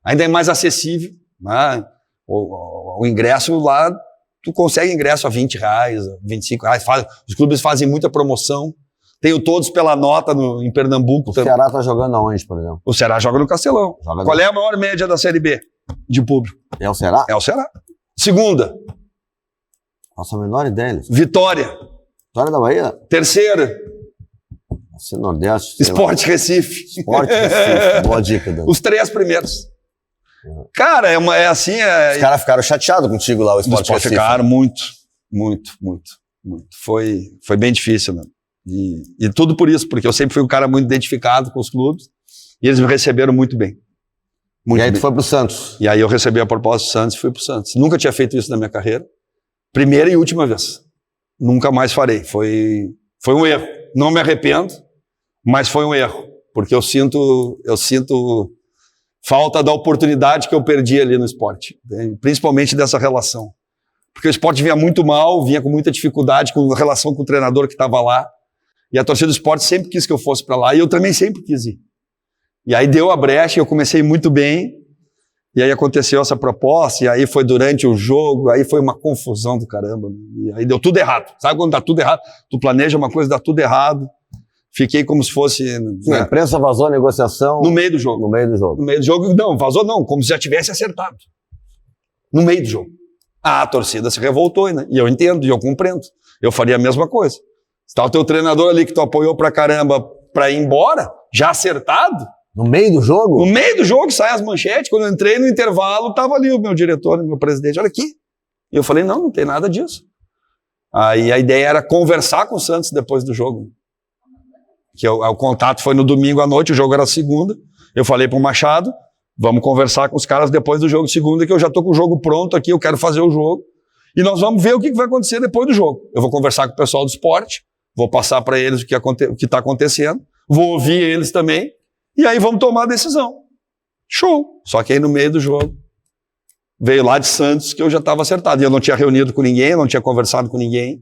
ainda é mais acessível. Né? O ingresso lá, tu consegue ingresso a R$20, R$25. Os clubes fazem muita promoção. Tenho todos pela nota em Pernambuco. O Ceará tá jogando aonde, por exemplo? O Ceará joga no Castelão. Qual é a maior média da Série B de público? É o Ceará? É o Ceará. Segunda. Nossa, a menor ideia. Vitória. Vitória da Bahia? Terceira. Nossa, Nordeste. Sport Recife. Sport Recife. Boa dica, Dan. Os 3 primeiros. Cara, é assim... Os caras ficaram chateados contigo lá, o Sport Recife. Ficaram muito. Foi bem difícil, né? E tudo por isso, porque eu sempre fui um cara muito identificado com os clubes, e eles me receberam muito bem. E aí tu foi pro Santos? E aí eu recebi a proposta do Santos e fui pro Santos. Nunca tinha feito isso na minha carreira. Primeira e última vez. Nunca mais farei. Foi um erro. Não me arrependo, mas foi um erro. Porque eu sinto falta da oportunidade que eu perdi ali no esporte. Principalmente dessa relação. Porque o esporte vinha muito mal, vinha com muita dificuldade com relação com o treinador que estava lá. E a torcida do esporte sempre quis que eu fosse para lá. E eu também sempre quis ir. E aí deu a brecha, eu comecei muito bem. E aí aconteceu essa proposta, e aí foi durante o jogo, aí foi uma confusão do caramba. E aí deu tudo errado. Sabe quando dá tudo errado? Tu planeja uma coisa, dá tudo errado. Fiquei como se fosse... Sim, a imprensa vazou a negociação... No meio do jogo. No meio do jogo. No meio do jogo, não, vazou não, como se já tivesse acertado. No meio do jogo. A torcida se revoltou, né? E eu entendo, e eu compreendo. Eu faria a mesma coisa. Se tá o teu treinador ali que tu apoiou pra caramba pra ir embora, já acertado, No meio do jogo? No meio do jogo, sai as manchetes. Quando eu entrei no intervalo, tava ali o meu diretor, o meu presidente, olha aqui. E eu falei, não tem nada disso. Aí a ideia era conversar com o Santos depois do jogo. O contato foi no domingo à noite, o jogo era segunda. Eu falei pro Machado, vamos conversar com os caras depois do jogo de segunda, que eu já tô com o jogo pronto aqui, eu quero fazer o jogo. E nós vamos ver o que vai acontecer depois do jogo. Eu vou conversar com o pessoal do esporte, vou passar para eles o que está acontecendo, vou ouvir eles também, e aí vamos tomar a decisão. Show! Só que aí no meio do jogo, veio lá de Santos que eu já estava acertado. E eu não tinha reunido com ninguém, eu não tinha conversado com ninguém,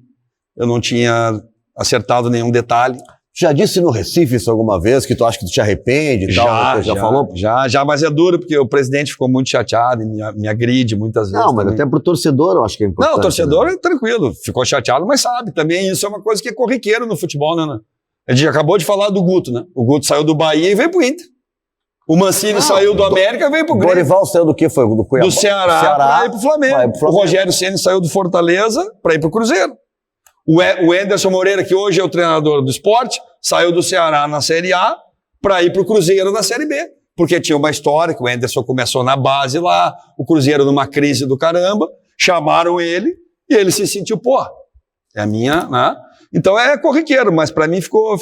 eu não tinha acertado nenhum detalhe. Já disse no Recife isso alguma vez, que tu acha que tu te arrepende e tal? Já falou? Já, mas é duro, porque o presidente ficou muito chateado e me agride muitas vezes. Não, mas também. Até pro torcedor eu acho que é importante. Não, o torcedor né? é tranquilo, ficou chateado, mas sabe, também isso é uma coisa que é corriqueiro no futebol, né? A gente acabou de falar do Guto, né? O Guto saiu do Bahia e veio pro Inter. O Mancini saiu do América e veio pro Grêmio. Dorival saiu do quê? Foi do Cuiabá? Do Ceará para ir pro Flamengo. O Rogério Ceni saiu do Fortaleza para ir pro Cruzeiro. O Enderson Moreira, que hoje é o treinador do esporte, saiu do Ceará na Série A para ir pro Cruzeiro na Série B. Porque tinha uma história que o Enderson começou na base lá, o Cruzeiro numa crise do caramba, chamaram ele e ele se sentiu, pô, é a minha, né? Então é corriqueiro, mas para mim ficou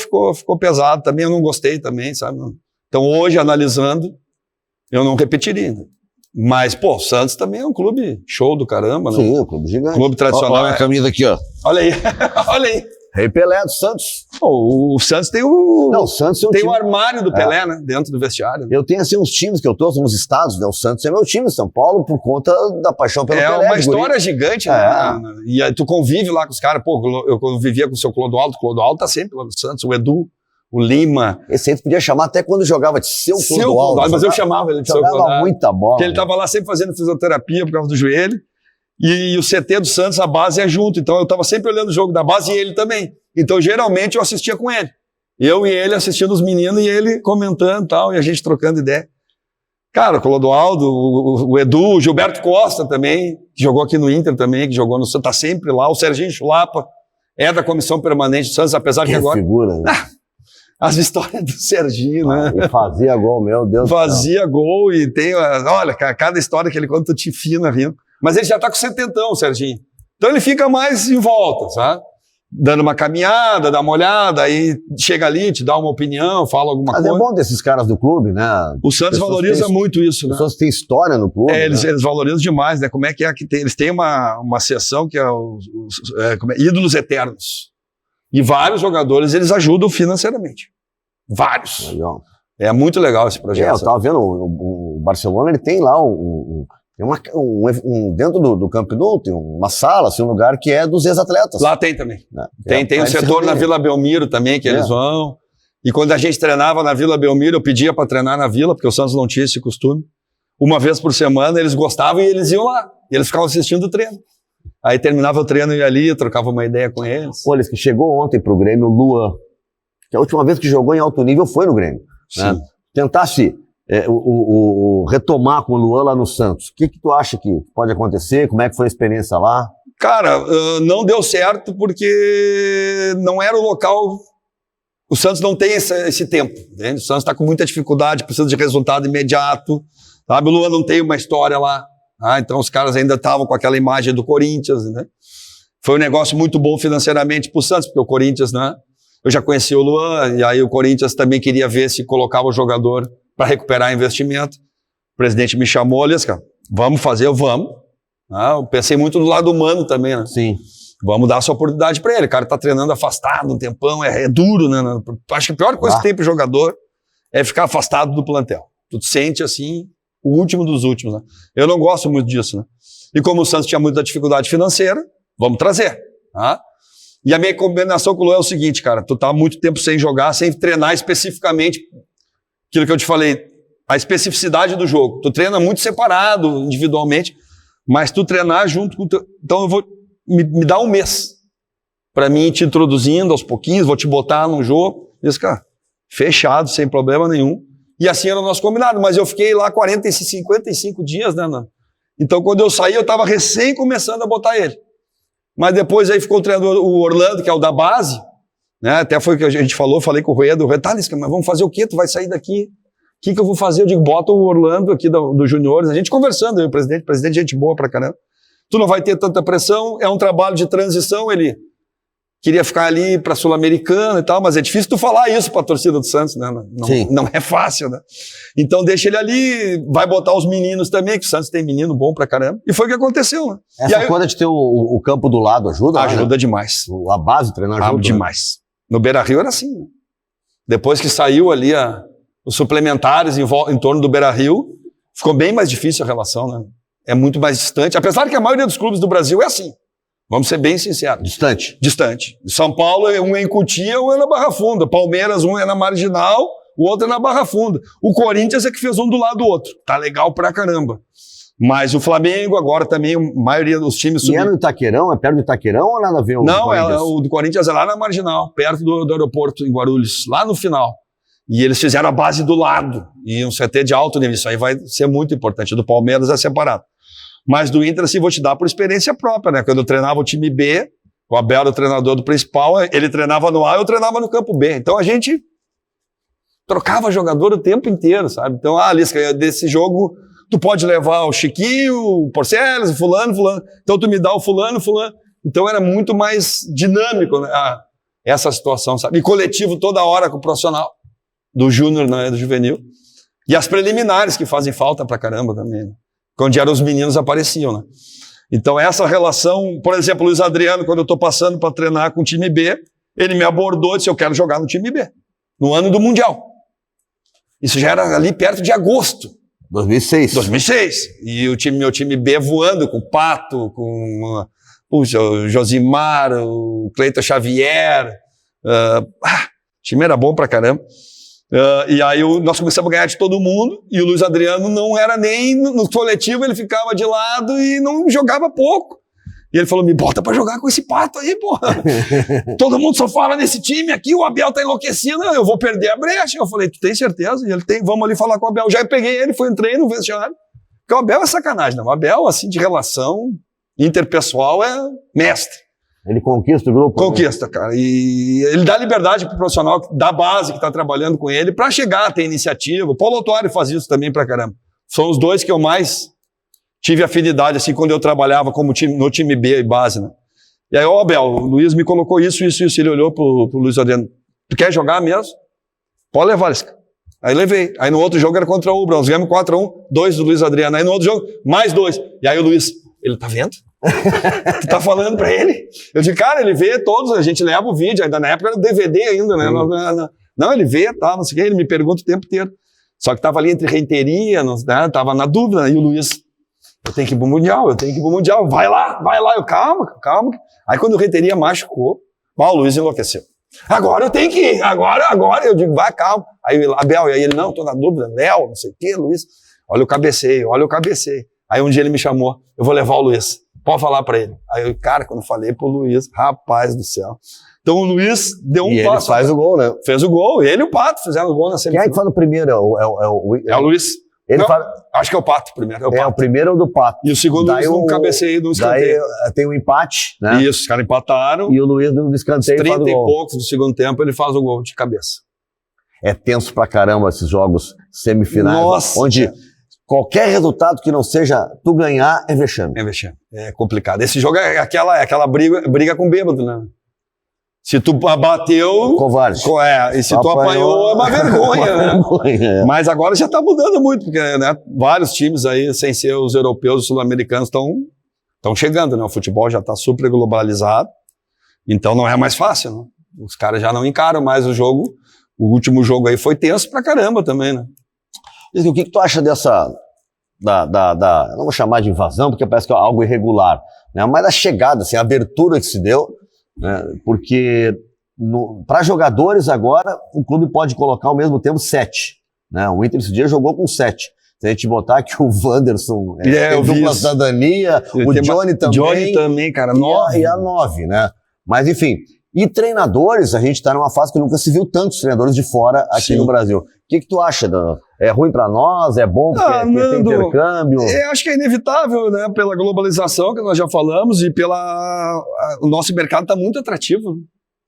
pesado também, eu não gostei também, sabe? Então hoje, analisando, eu não repetiria. Mas, pô, o Santos também é um clube show do caramba, né? Sim, um clube gigante. Clube tradicional. Olha a camisa aqui, ó. Olha aí, olha aí. Rei Pelé do Santos. O Santos tem o... Não, o Santos é um tem time... o armário do Pelé, né? Dentro do vestiário. Eu tenho, assim, uns times que eu torço, uns estados, né? O Santos é meu time, São Paulo, por conta da paixão pelo Pelé. É uma história gigante, né? E aí tu convive lá com os caras. Pô, eu convivia com o seu Clodoaldo. O Clodoaldo tá sempre lá no Santos. O Edu, o Lima. Esse aí tu podia chamar até quando jogava de seu Clodoaldo. Mas eu chamava ele de seu Clodoaldo. Jogava muita bola. Porque ele tava lá sempre fazendo fisioterapia por causa do joelho. E o CT do Santos, a base é junto. Então eu tava sempre olhando o jogo da base e ele também. Então geralmente eu assistia com ele. Eu e ele assistindo os meninos e ele comentando e tal, e a gente trocando ideia. Cara, o Clodoaldo, o Edu, o Gilberto Costa também, que jogou aqui no Inter também, que jogou no Santos, tá sempre lá. O Serginho Chulapa é da comissão permanente do Santos, apesar que agora... figura, né? As histórias do Serginho, né? Ele fazia gol, meu Deus. Fazia gol e tem... Olha, cada história que ele conta, tu te fina rindo. Mas ele já tá com 70, o Serginho. Então ele fica mais em volta, sabe? Dando uma caminhada, dá uma olhada, aí chega ali, te dá uma opinião, fala alguma coisa. Mas é bom desses caras do clube, né? O Santos valoriza muito isso, né? As pessoas têm história no clube. Eles valorizam demais, né? Como é que tem? Eles têm uma seção que é ídolos eternos. E vários jogadores, eles ajudam financeiramente. Vários. Legal. É muito legal esse projeto. Eu tava vendo, o Barcelona, ele tem lá dentro do Camp Nou tem uma sala, assim, um lugar que é dos ex-atletas. Lá tem também. Né? Tem um setor na Vila Belmiro também, que eles vão. E quando a gente treinava na Vila Belmiro, eu pedia para treinar na Vila, porque o Santos não tinha esse costume. Uma vez por semana, eles gostavam e eles iam lá. E eles ficavam assistindo o treino. Aí terminava o treino e ia ali, eu trocava uma ideia com eles. Olha, que chegou ontem pro Grêmio, o Luan, que a última vez que jogou em alto nível foi no Grêmio. Né? Tentasse retomar com o Luan lá no Santos. O que tu acha que pode acontecer? Como é que foi a experiência lá? Cara, não deu certo porque não era o local. O Santos não tem esse tempo. Entende? O Santos está com muita dificuldade, precisa de resultado imediato. Sabe? O Luan não tem uma história lá. Então os caras ainda estavam com aquela imagem do Corinthians. Né? Foi um negócio muito bom financeiramente para o Santos, porque o Corinthians, né? Eu já conheci o Luan, e aí o Corinthians também queria ver se colocava o jogador para recuperar investimento. O presidente me chamou, olha, cara, vamos fazer, vamos. Eu pensei muito do lado humano também, né? Sim. Vamos dar essa oportunidade para ele. O cara tá treinando afastado um tempão, é duro, né? Acho que a pior coisa que tem pro jogador é ficar afastado do plantel. Tu te sente assim, o último dos últimos, né? Eu não gosto muito disso, né? E como o Santos tinha muita dificuldade financeira, vamos trazer. E a minha combinação com o Luan é o seguinte, cara, tu tá há muito tempo sem jogar, sem treinar especificamente aquilo que eu te falei, a especificidade do jogo. Tu treina muito separado, individualmente, mas tu treinar junto com o teu... Então eu vou... Me dá um mês pra mim ir te introduzindo aos pouquinhos, vou te botar num jogo. Isso, cara, fechado, sem problema nenhum. E assim era o nosso combinado, mas eu fiquei lá 55 dias, né? Então quando eu saí, eu tava recém começando a botar ele. Mas depois aí ficou o treinador, o Orlando, que é o da base, né? Até foi o que a gente falou, falei com o Rueda, tá, Lisca, mas vamos fazer o quê? Tu vai sair daqui? que eu vou fazer? Eu digo, bota o Orlando aqui do Juniores, a gente conversando, eu e o presidente, gente boa pra caramba. Tu não vai ter tanta pressão, é um trabalho de transição, ele queria ficar ali pra Sul-Americana e tal, mas é difícil tu falar isso pra torcida do Santos, né? Não é fácil, né? Então deixa ele ali, vai botar os meninos também, que o Santos tem menino bom pra caramba. E foi o que aconteceu, né? Essa coisa de ter o campo do lado ajuda? Ajuda, né? Demais. A base, o treinar ajuda? Demais. No Beira-Rio era assim, né? Depois que saiu ali os suplementares em torno do Beira-Rio, ficou bem mais difícil a relação, né? É muito mais distante. Apesar que a maioria dos clubes do Brasil é assim. Vamos ser bem sinceros. Distante. São Paulo, um é em Cotia, um é na Barra Funda. Palmeiras, um é na Marginal, o outro é na Barra Funda. O Corinthians é que fez um do lado do outro. Tá legal pra caramba. Mas o Flamengo, agora também, a maioria dos times... E é no Itaquerão? É perto do Itaquerão ou nada a ver? Não, o do Corinthians é lá na Marginal, perto do aeroporto, em Guarulhos, lá no final. E eles fizeram a base do lado. E um CT de alto nível. Isso aí vai ser muito importante. O do Palmeiras é separado. Mas do Inter, assim, vou te dar por experiência própria, né? Quando eu treinava o time B, o Abel era o treinador do principal, ele treinava no A, eu treinava no campo B. Então a gente trocava jogador o tempo inteiro, sabe? Então, Lisca, desse jogo, tu pode levar o Chiquinho, o Porceles, o fulano. Então tu me dá o fulano. Então era muito mais dinâmico, né? Essa situação, sabe? E coletivo toda hora com o profissional, do júnior, né? Do juvenil. E as preliminares que fazem falta pra caramba também, né? Quando eram os meninos apareciam, né? Então essa relação, por exemplo, o Luiz Adriano, quando eu estou passando para treinar com o time B, ele me abordou e disse, eu quero jogar no time B, no ano do Mundial. Isso já era ali perto de agosto. 2006. E meu time B voando com o Pato, com o Josimar, o Cleiton Xavier. O time era bom pra caramba. E aí nós começamos a ganhar de todo mundo, e o Luiz Adriano não era nem no coletivo, ele ficava de lado e não jogava pouco. E ele falou, me bota pra jogar com esse Pato aí, porra. Todo mundo só fala nesse time aqui, o Abel tá enlouquecido, eu vou perder a brecha. Eu falei, tu tem certeza? E ele tem, vamos ali falar com o Abel. Já peguei ele, entrei no vestiário. Porque o Abel é sacanagem, não? O Abel, assim, de relação interpessoal, é mestre. Ele conquista o grupo? Conquista, né? Cara. E ele dá liberdade pro profissional da base que tá trabalhando com ele pra chegar, ter iniciativa. O Paulo Autuari faz isso também pra caramba. São os dois que eu mais tive afinidade, assim, quando eu trabalhava no time B e base, né? E aí, Abel, o Luiz me colocou isso. Ele olhou pro Luiz Adriano. Tu quer jogar mesmo? Pode levar, Lisca. Aí levei. Aí no outro jogo era contra o Ubra. Nós ganhamos 4-1, 2 do Luiz Adriano. Aí no outro jogo, mais 2. E aí o Luiz, ele tá vendo? Tu tá falando pra ele? Eu disse, cara, ele vê todos, a gente leva o vídeo, ainda na época era DVD ainda, né? Não, ele vê, tá, não sei o que, ele me pergunta o tempo inteiro. Só que tava ali entre Renteria, né? Tava na dúvida, e o Luiz, eu tenho que ir pro Mundial, vai lá, eu, calma. Aí quando o Renteria machucou, o Luiz enlouqueceu. Agora eu tenho que ir, agora, eu digo, vai, calma. Aí Abel, e aí ele, não, tô na dúvida, Léo, não sei o que, Luiz, olha o cabeceio. Aí um dia ele me chamou, eu vou levar o Luiz. Pode falar pra ele. Aí eu, cara, quando eu falei pro Luiz, rapaz do céu. Então o Luiz deu um passo. Ele faz o gol, né? Fez o gol, ele e o Pato fizeram o gol na semifinal. Quem é que faz o primeiro? É o Luiz. Acho que é o Pato primeiro. O primeiro é o do Pato. E o segundo Luiz no cabeceio do escanteio. Daí tem um empate, né? Isso, os caras empataram. E o Luiz no escanteio faz o gol. 30 e poucos do segundo tempo ele faz o gol de cabeça. É tenso pra caramba esses jogos semifinais. Nossa! Onde qualquer resultado que não seja tu ganhar é vexame. É vexame. É complicado. Esse jogo é aquela briga com bêbado, né? Se tu bateu... Covarde. E se tu apanhou, é uma vergonha, né? Mas agora já tá mudando muito, porque né, vários times aí, sem ser os europeus, os sul-americanos, estão chegando, né? O futebol já tá super globalizado, então não é mais fácil, né? Os caras já não encaram mais o jogo. O último jogo aí foi tenso pra caramba também, né? O que tu acha dessa, não vou chamar de invasão, porque parece que é algo irregular, né? Mas a chegada, assim, a abertura que se deu, né? Porque para jogadores agora, o clube pode colocar ao mesmo tempo 7, né? O Inter esse dia jogou com 7. Se a gente botar que o Wanderson tem dupla cidadania, o Johnny também. Johnny também, cara, 9. E a 9, né? Mas enfim... E treinadores, a gente está numa fase que nunca se viu tantos treinadores de fora aqui no Brasil. O que tu acha? É ruim para nós? É bom porque tem intercâmbio? Acho que é inevitável, né? Pela globalização que nós já falamos e o nosso mercado está muito atrativo. Né?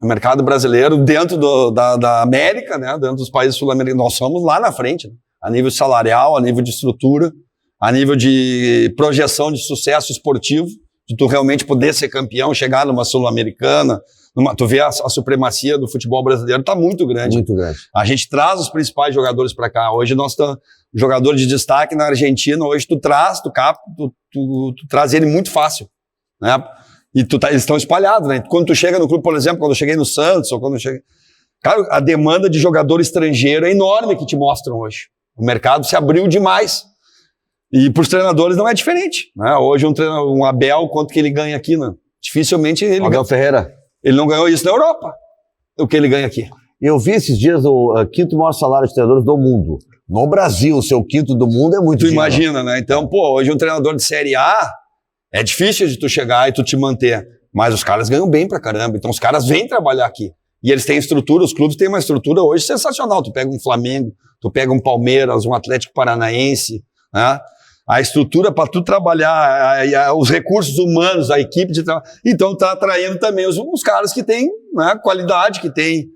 O mercado brasileiro dentro da América, né? Dentro dos países sul-americanos, nós somos lá na frente. Né? a nível salarial, a nível de estrutura, a nível de projeção de sucesso esportivo, de tu realmente poder ser campeão, chegar numa Sul-Americana, tu vê a supremacia do futebol brasileiro está muito grande. Muito grande. A gente traz os principais jogadores para cá. Hoje nós estamos jogador de destaque na Argentina. Hoje tu traz ele muito fácil, né? E eles estão espalhados, né? Quando tu chega no clube, por exemplo, quando eu cheguei no Santos ou quando eu cheguei, cara, a demanda de jogador estrangeiro é enorme que te mostram hoje. O mercado se abriu demais. E para os treinadores não é diferente, né? Hoje um Abel, quanto que ele ganha aqui, né? Dificilmente ele Abel Ferreira. Ele não ganhou isso na Europa, o que ele ganha aqui. Eu vi esses dias o quinto maior salário de treinadores do mundo. No Brasil, o seu quinto do mundo é muito dinheiro. Tu imagina, né? Então, hoje um treinador de Série A é difícil de tu chegar e tu te manter. Mas os caras ganham bem pra caramba. Então os caras vêm trabalhar aqui. E eles têm estrutura, os clubes têm uma estrutura hoje sensacional. Tu pega um Flamengo, tu pega um Palmeiras, um Atlético Paranaense, né? A estrutura para tu trabalhar, os recursos humanos, a equipe de trabalho. Então tá atraindo também os caras que têm, né, qualidade, que têm.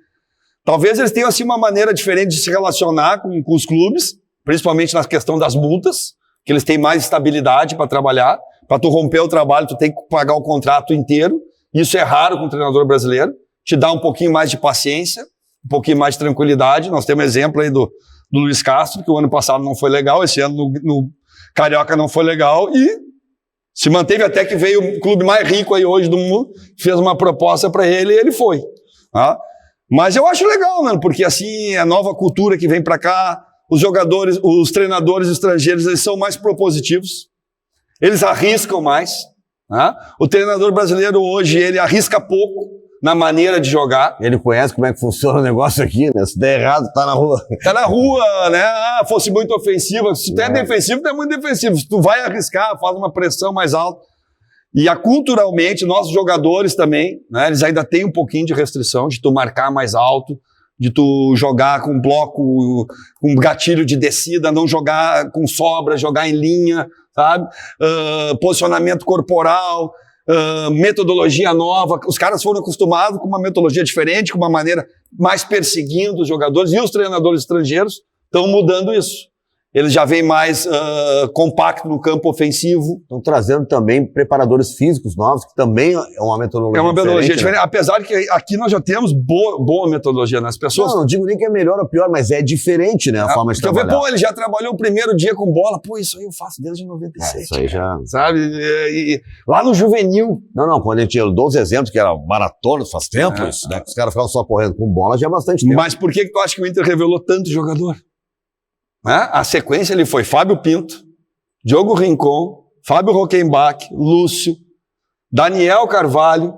Talvez eles tenham assim uma maneira diferente de se relacionar com os clubes, principalmente na questão das multas, que eles têm mais estabilidade para trabalhar. Para tu romper o trabalho, tu tem que pagar o contrato inteiro. Isso é raro com o treinador brasileiro. Te dá um pouquinho mais de paciência, um pouquinho mais de tranquilidade. Nós temos exemplo aí do Luiz Castro, que o ano passado não foi legal, esse ano no Carioca não foi legal e se manteve até que veio o clube mais rico aí hoje do mundo, fez uma proposta para ele e ele foi. Tá? Mas eu acho legal, mano, porque assim, a nova cultura que vem para cá, os jogadores, os treinadores estrangeiros, eles são mais propositivos, eles arriscam mais. Tá? O treinador brasileiro hoje, ele arrisca pouco na maneira de jogar. Ele conhece como é que funciona o negócio aqui, né? Se der errado, tá na rua. Tá na rua, né? Fosse muito ofensivo. Se tu é defensivo, tu é muito defensivo. Se tu vai arriscar, faz uma pressão mais alta. E culturalmente, nossos jogadores também, né? Eles ainda têm um pouquinho de restrição de tu marcar mais alto, de tu jogar com bloco, com gatilho de descida, não jogar com sobra, jogar em linha, sabe? Posicionamento corporal, metodologia nova. Os caras foram acostumados com uma metodologia diferente, com uma maneira mais perseguindo os jogadores, e os treinadores estrangeiros estão mudando isso. Eles já vêm mais compacto no campo ofensivo. Estão trazendo também preparadores físicos novos, que também é uma metodologia diferente. É uma metodologia diferente, né? Apesar de que aqui nós já temos boa metodologia nas pessoas. Não digo nem que é melhor ou pior, mas é diferente, né, a forma de trabalhar. Ele já trabalhou o primeiro dia com bola. Isso aí eu faço desde 97. Isso aí já... Sabe? E lá no juvenil. Não, quando a gente deu os exemplos, que era maratona, faz tempo isso, né? Os caras ficavam só correndo com bola, já é bastante tempo. Mas por que tu acha que o Inter revelou tanto jogador? A sequência ali foi Fábio Pinto, Diogo Rincon, Fábio Rockenbach, Lúcio, Daniel Carvalho,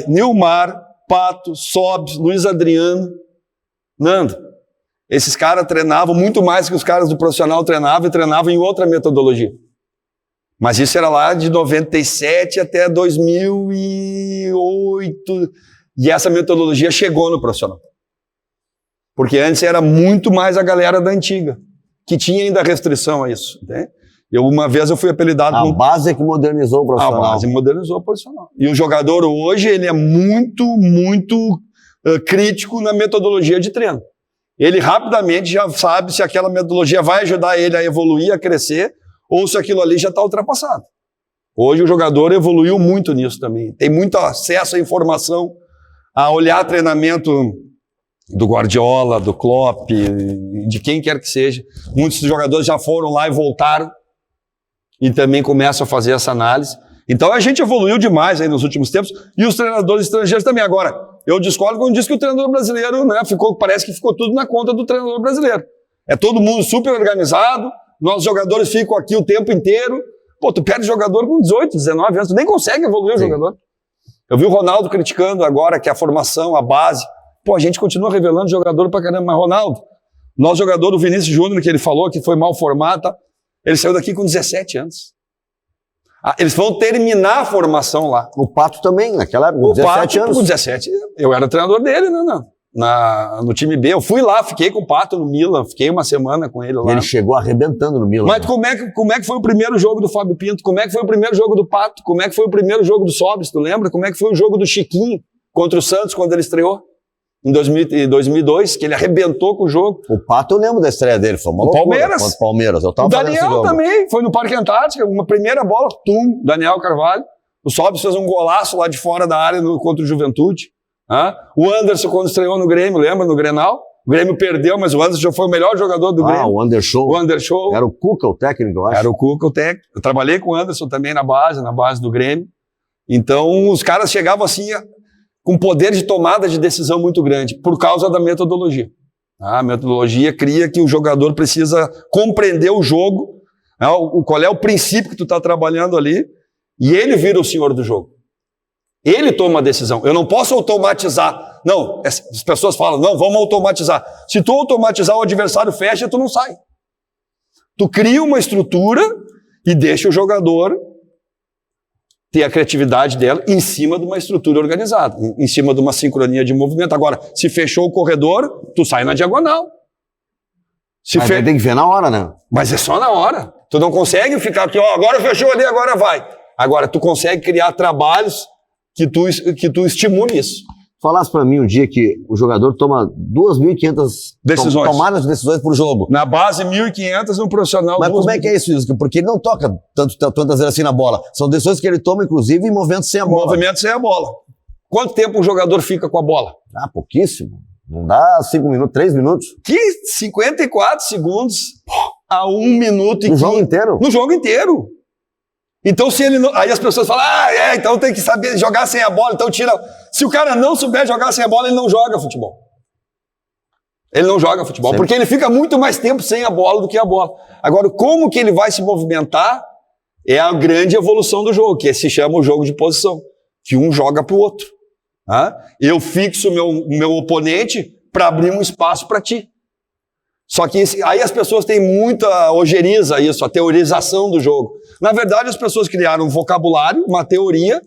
Nilmar, Pato, Sobs, Luiz Adriano, Nando. Esses caras treinavam muito mais que os caras do profissional treinavam, e treinavam em outra metodologia. Mas isso era lá de 97 até 2008, e essa metodologia chegou no profissional. Porque antes era muito mais a galera da antiga, que tinha ainda restrição a isso. Né? Uma vez eu fui apelidado... A base é que modernizou o profissional. A base modernizou o profissional. E o jogador hoje, ele é muito crítico na metodologia de treino. Ele rapidamente já sabe se aquela metodologia vai ajudar ele a evoluir, a crescer, ou se aquilo ali já está ultrapassado. Hoje o jogador evoluiu muito nisso também. Tem muito acesso à informação, a olhar treinamento do Guardiola, do Klopp, de quem quer que seja. Muitos jogadores já foram lá e voltaram e também começam a fazer essa análise. Então a gente evoluiu demais aí nos últimos tempos e os treinadores estrangeiros também. Agora, eu discordo quando diz que o treinador brasileiro, né, parece que ficou tudo na conta do treinador brasileiro. É todo mundo super organizado, nossos jogadores ficam aqui o tempo inteiro. Tu perde jogador com 18, 19 anos, tu nem consegue evoluir o jogador. Eu vi o Ronaldo criticando agora que a formação, a base... a gente continua revelando jogador pra caramba, mas Ronaldo, nosso jogador, o Vinícius Júnior, que ele falou que foi mal formado, tá? Ele saiu daqui com 17 anos. Eles vão terminar a formação lá. O Pato também, naquela época, com 17 anos. Com 17, eu era treinador dele, né? No time B. Eu fui lá, fiquei com o Pato no Milan, fiquei uma semana com ele lá. E ele chegou arrebentando no Milan. Mas como é que foi o primeiro jogo do Fábio Pinto? Como é que foi o primeiro jogo do Pato? Como é que foi o primeiro jogo do Sobis? Tu lembra? Como é que foi o jogo do Chiquinho contra o Santos quando ele estreou? em 2002, que ele arrebentou com o jogo. O Pato, eu lembro da estreia dele, foi uma loucura. Palmeiras. Contra o Palmeiras. O Daniel também, foi no Parque Antártica, uma primeira bola, Daniel Carvalho. O Sobis fez um golaço lá de fora da área contra o Juventude. O Anderson, quando estreou no Grêmio, lembra, no Grenal? O Grêmio perdeu, mas o Anderson já foi o melhor jogador do Grêmio. O Anderson. O Anderson. Era o Cuca, o técnico, eu acho. Era o Cuca, o técnico. Eu trabalhei com o Anderson também na base do Grêmio. Então, os caras chegavam assim, com poder de tomada de decisão muito grande, por causa da metodologia. A metodologia cria que o jogador precisa compreender o jogo, qual é o princípio que tu está trabalhando ali, e ele vira o senhor do jogo. Ele toma a decisão. Eu não posso automatizar. Não, as pessoas falam, não, vamos automatizar. Se tu automatizar, o adversário fecha, tu não sai. Tu cria uma estrutura e deixa o jogador ter a criatividade dela em cima de uma estrutura organizada, em cima de uma sincronia de movimento. Agora, se fechou o corredor, tu sai na diagonal. Mas tem que ver na hora, né? Mas é só na hora. Tu não consegue ficar aqui, agora fechou ali, agora vai. Agora, tu consegue criar trabalhos que tu estimule isso. Falasse pra mim um dia que o jogador toma 2.500 decisões. Tomadas de decisões por jogo. Na base, 1.500, no profissional. Mas como é que é isso? Porque ele não toca tantas vezes assim na bola. São decisões que ele toma, inclusive, em movimentos sem a bola. Movimentos sem a bola. Quanto tempo um jogador fica com a bola? Pouquíssimo. Não dá 5 minutos, 3 minutos. Que 54 segundos a 1 minuto e 15. No jogo inteiro? No jogo inteiro. Então, se ele não... Aí as pessoas falam, então tem que saber jogar sem a bola, então tira... Se o cara não souber jogar sem a bola, ele não joga futebol. Ele não joga futebol, Sempre. Porque ele fica muito mais tempo sem a bola do que a bola. Agora, como que ele vai se movimentar é a grande evolução do jogo, que se chama o jogo de posição, que um joga pro outro. Eu fixo o meu oponente para abrir um espaço para ti. Só que aí as pessoas têm muita ojeriza isso, a teorização do jogo. Na verdade, as pessoas criaram um vocabulário, uma teoria,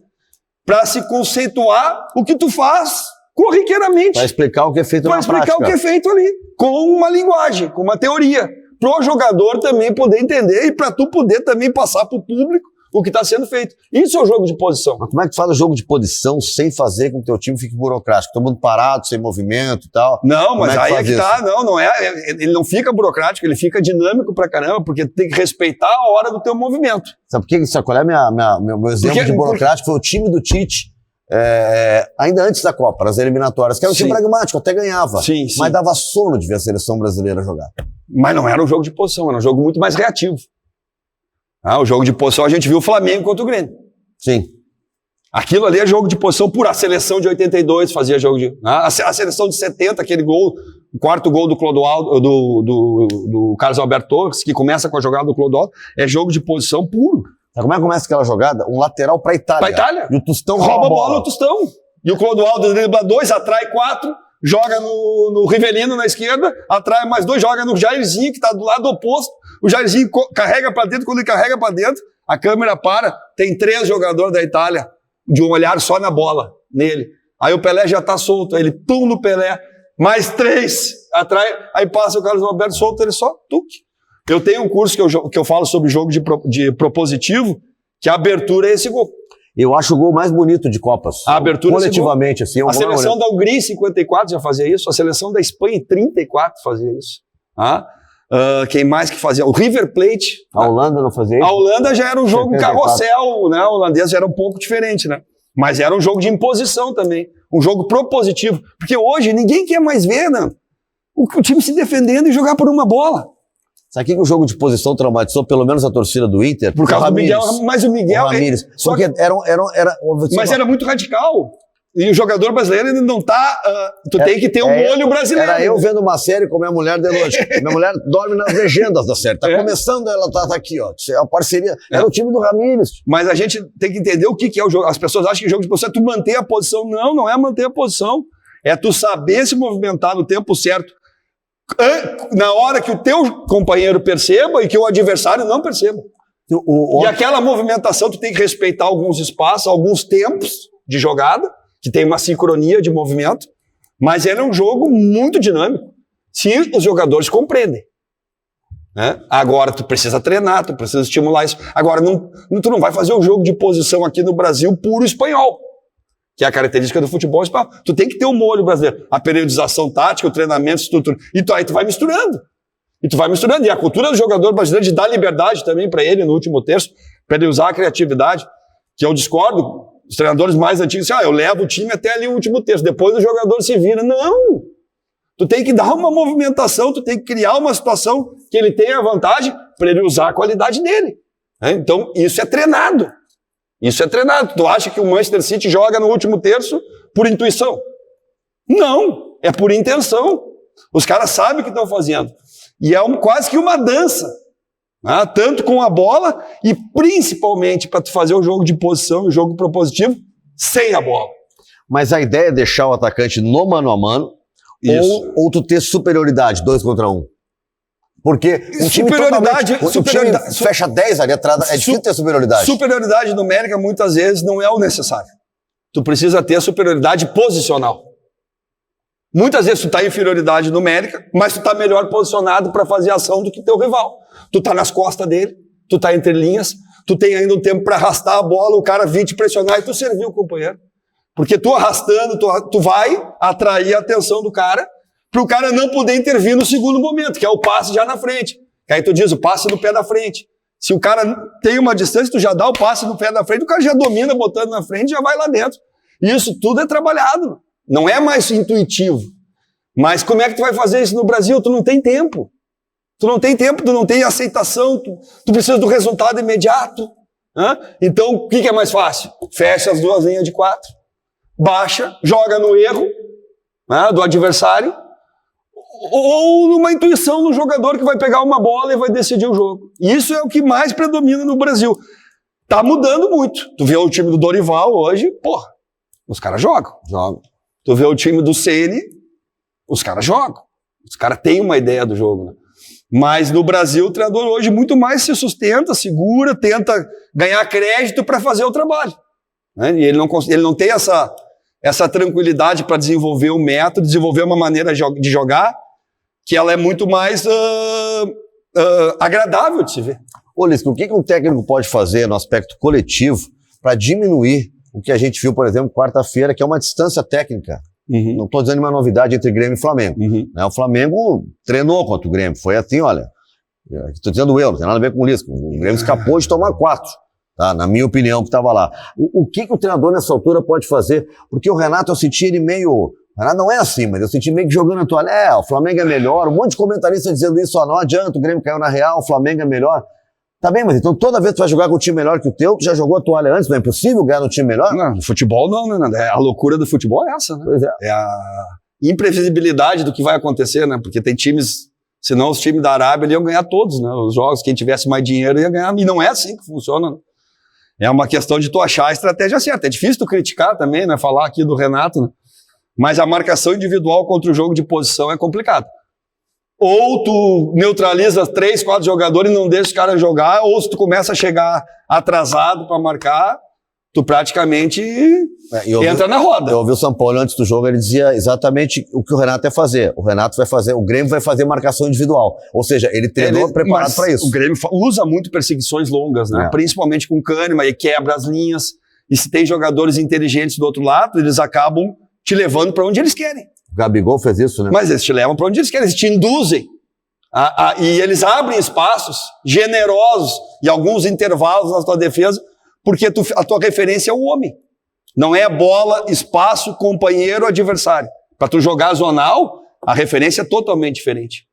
para se conceituar o que tu faz corriqueiramente. Para explicar o que é feito na prática. Para explicar o que é feito ali, com uma linguagem, com uma teoria. Para o jogador também poder entender e para tu poder também passar para o público o que está sendo feito. Isso é o jogo de posição. Mas como é que tu faz o jogo de posição sem fazer com que o teu time fique burocrático? Todo mundo parado, sem movimento e tal. Não, mas aí é que tá. Não é. Ele não fica burocrático, ele fica dinâmico pra caramba, porque tu tem que respeitar a hora do teu movimento. Sabe por que? Qual é meu exemplo de burocrático? Foi o time do Tite, ainda antes da Copa, nas eliminatórias, que era um time pragmático, até ganhava. Sim. Mas dava sono de ver a seleção brasileira jogar. Mas não era um jogo de posição, era um jogo muito mais reativo. O jogo de posição, a gente viu o Flamengo contra o Grêmio. Sim. Aquilo ali é jogo de posição pura. A seleção de 82 fazia jogo de... A seleção de 70, aquele gol, o quarto gol do Clodoaldo, do Carlos Alberto Torres, que começa com a jogada do Clodoaldo, é jogo de posição puro. Como é que começa aquela jogada? Um lateral pra Itália. Pra Itália. E o Tostão rouba a bola no Tostão. E o Clodoaldo dribla 2, atrai 4, joga no Rivelino na esquerda, atrai mais 2, joga no Jairzinho, que tá do lado oposto. O Jairzinho carrega pra dentro, quando ele carrega pra dentro, a câmera para, tem 3 jogadores da Itália, de um olhar só na bola, nele. Aí o Pelé já tá solto, aí ele pum no Pelé, mais 3, atrai, aí passa o Carlos Alberto solto, ele só tuque. Eu tenho um curso que eu falo sobre jogo de propositivo, que a abertura é esse gol. Eu acho o gol mais bonito de Copas. A abertura coletivamente, assim. A seleção da Hungria em 54 já fazia isso, a seleção da Espanha em 34 fazia isso. Quem mais que fazia? O River Plate. A Holanda não fazia isso? A Holanda já era um jogo 74. Carrossel, né? O holandês já era um pouco diferente, né? Mas era um jogo de imposição também, um jogo propositivo. Porque hoje ninguém quer mais ver, né? O time se defendendo e jogar por uma bola. Sabe que o jogo de posição traumatizou pelo menos a torcida do Inter? Por causa do Miguel, mas o Miguel... Porque mas era muito radical. E o jogador brasileiro ainda não tá... tu tem que ter um olho brasileiro. Era eu vendo uma série com minha mulher de noite. Minha mulher dorme nas legendas da série. Tá começando, ela tá aqui, ó. É a parceria. Era o time do Ramírez. Mas a gente tem que entender o que é o jogo. As pessoas acham que o jogo de posição é tu manter a posição. Não, não é manter a posição. É tu saber se movimentar no tempo certo. Na hora que o teu companheiro perceba e que o adversário não perceba. E aquela movimentação, tu tem que respeitar alguns espaços, alguns tempos de jogada, que tem uma sincronia de movimento, mas era um jogo muito dinâmico, se os jogadores compreendem. Né? Agora, tu precisa treinar, tu precisa estimular isso. Agora, tu não vai fazer um jogo de posição aqui no Brasil puro espanhol. que é a característica do futebol espanhol. Tu tem que ter o molho brasileiro, a periodização tática, o treinamento, estrutura. E aí tu vai misturando. E a cultura do jogador brasileiro de dar liberdade também para ele no último terço, para ele usar a criatividade, que eu discordo. Os treinadores mais antigos dizem, eu levo o time até ali o último terço, depois o jogador se vira. Não! Tu tem que dar uma movimentação, tu tem que criar uma situação que ele tenha vantagem para ele usar a qualidade dele. Então, isso é treinado. Tu acha que o Manchester City joga no último terço por intuição? Não, é por intenção. Os caras sabem o que estão fazendo. E é quase que uma dança. Tanto com a bola e principalmente para tu fazer o jogo de posição, o jogo propositivo, sem a bola. Mas a ideia é deixar o atacante no mano a mano ou tu ter superioridade, 2 contra 1. Porque um time fecha 10 ali atrás, é difícil ter superioridade. Superioridade numérica muitas vezes não é o necessário. Tu precisa ter a superioridade posicional. Muitas vezes tu tá em inferioridade numérica, mas tu tá melhor posicionado para fazer ação do que teu rival. Tu tá nas costas dele, tu tá entre linhas, tu tem ainda um tempo para arrastar a bola, o cara vir te pressionar e tu servir o companheiro. Porque tu arrastando, tu vai atrair a atenção do cara, para o cara não poder intervir no segundo momento, que é o passe já na frente. Que aí tu diz o passe no pé da frente. Se o cara tem uma distância, tu já dá o passe no pé da frente, o cara já domina botando na frente, já vai lá dentro. Isso tudo é trabalhado. Não é mais intuitivo. Mas como é que tu vai fazer isso no Brasil? Tu não tem tempo. Tu não tem aceitação, tu precisa do resultado imediato. Então, o que é mais fácil? Fecha as 2 linhas de 4, baixa, joga no erro do adversário, ou numa intuição do jogador que vai pegar uma bola e vai decidir o jogo. Isso é o que mais predomina no Brasil. Tá mudando muito. Tu vê o time do Dorival hoje, os caras jogam. Tu vê o time do Ceni, os caras jogam. Os caras têm uma ideia do jogo, né? Mas no Brasil o treinador hoje muito mais se sustenta, segura, tenta ganhar crédito para fazer o trabalho. E ele não tem essa tranquilidade para desenvolver um método, desenvolver uma maneira de jogar que ela é muito mais agradável de se ver. Ô, Lisca, o que um técnico pode fazer no aspecto coletivo para diminuir o que a gente viu, por exemplo, quarta-feira, que é uma distância técnica? Uhum. Não estou dizendo uma novidade entre Grêmio e Flamengo. Uhum. O Flamengo treinou contra o Grêmio. Foi assim, olha, estou dizendo eu, não tem nada a ver com o Lisca. O Grêmio escapou de tomar 4. Tá, na minha opinião, que estava lá. O que o treinador nessa altura pode fazer? Porque o Renato, eu senti ele meio... O Renato não é assim, mas eu senti meio que jogando a toalha. O Flamengo é melhor. Um monte de comentaristas dizendo isso. Não adianta, o Grêmio caiu na real, o Flamengo é melhor. Tá bem, mas então toda vez que tu vai jogar com um time melhor que o teu, tu já jogou a toalha antes? Não é impossível ganhar um time melhor? Não, no futebol não, né? A loucura do futebol é essa, né? Pois é. É a imprevisibilidade do que vai acontecer, né? Porque tem times... Senão os times da Arábia iam ganhar todos, né? Os jogos, quem tivesse mais dinheiro ia ganhar. E não é assim que funciona, né? É uma questão de tu achar a estratégia certa. É difícil tu criticar também, né? Falar aqui do Renato, né? Mas a marcação individual contra o jogo de posição é complicado. Ou tu neutraliza 3, 4 jogadores e não deixa os caras jogar, ou se tu começa a chegar atrasado para marcar, tu praticamente entra na roda. Eu ouvi o São Paulo antes do jogo, ele dizia exatamente o que o Renato ia fazer. O Renato vai fazer, o Grêmio vai fazer marcação individual. Ou seja, ele treinou preparado para isso. O Grêmio usa muito perseguições longas, né? Principalmente com Kahneman, e quebra as linhas. E se tem jogadores inteligentes do outro lado, eles acabam te levando para onde eles querem. O Gabigol fez isso, né? Mas eles te levam para onde eles querem, eles te induzem. E eles abrem espaços generosos e alguns intervalos na tua defesa, porque a tua referência é o homem. Não é bola, espaço, companheiro, adversário. Para tu jogar zonal, a referência é totalmente diferente.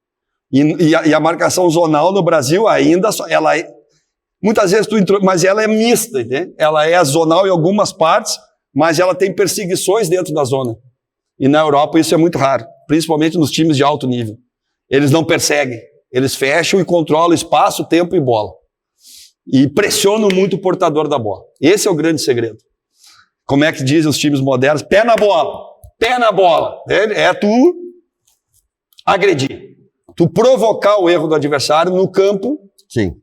E a marcação zonal no Brasil ainda, ela é, muitas vezes mas ela é mista, entende? Ela é zonal em algumas partes, mas ela tem perseguições dentro da zona. E na Europa isso é muito raro, principalmente nos times de alto nível. Eles não perseguem, eles fecham e controlam espaço, tempo e bola. E pressionam muito o portador da bola. Esse é o grande segredo. Como é que dizem os times modernos? Pé na bola. Pé na bola. É tu agredir. Tu provocar o erro do adversário no campo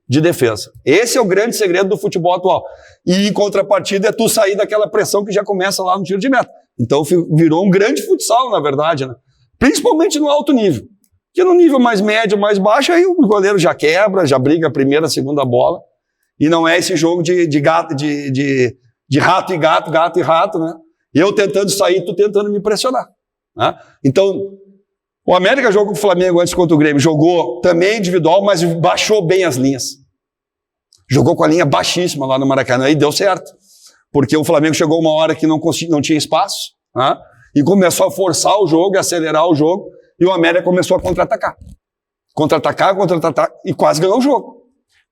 de defesa. Esse é o grande segredo do futebol atual. E em contrapartida é tu sair daquela pressão que já começa lá no tiro de meta. Então virou um grande futsal, na verdade, né? Principalmente no alto nível. Porque no nível mais médio, mais baixo, aí o goleiro já quebra, já briga a primeira, a segunda bola. E não é esse jogo de rato e gato, gato e rato, né? Eu tentando sair, tu tentando me pressionar. Né? Então, o América jogou com o Flamengo antes contra o Grêmio, jogou também individual, mas baixou bem as linhas. Jogou com a linha baixíssima lá no Maracanã e deu certo. Porque o Flamengo chegou uma hora que não tinha espaço, né? E começou a forçar o jogo, a acelerar o jogo, e o América começou a contra-atacar. Contra-atacar, e quase ganhou o jogo.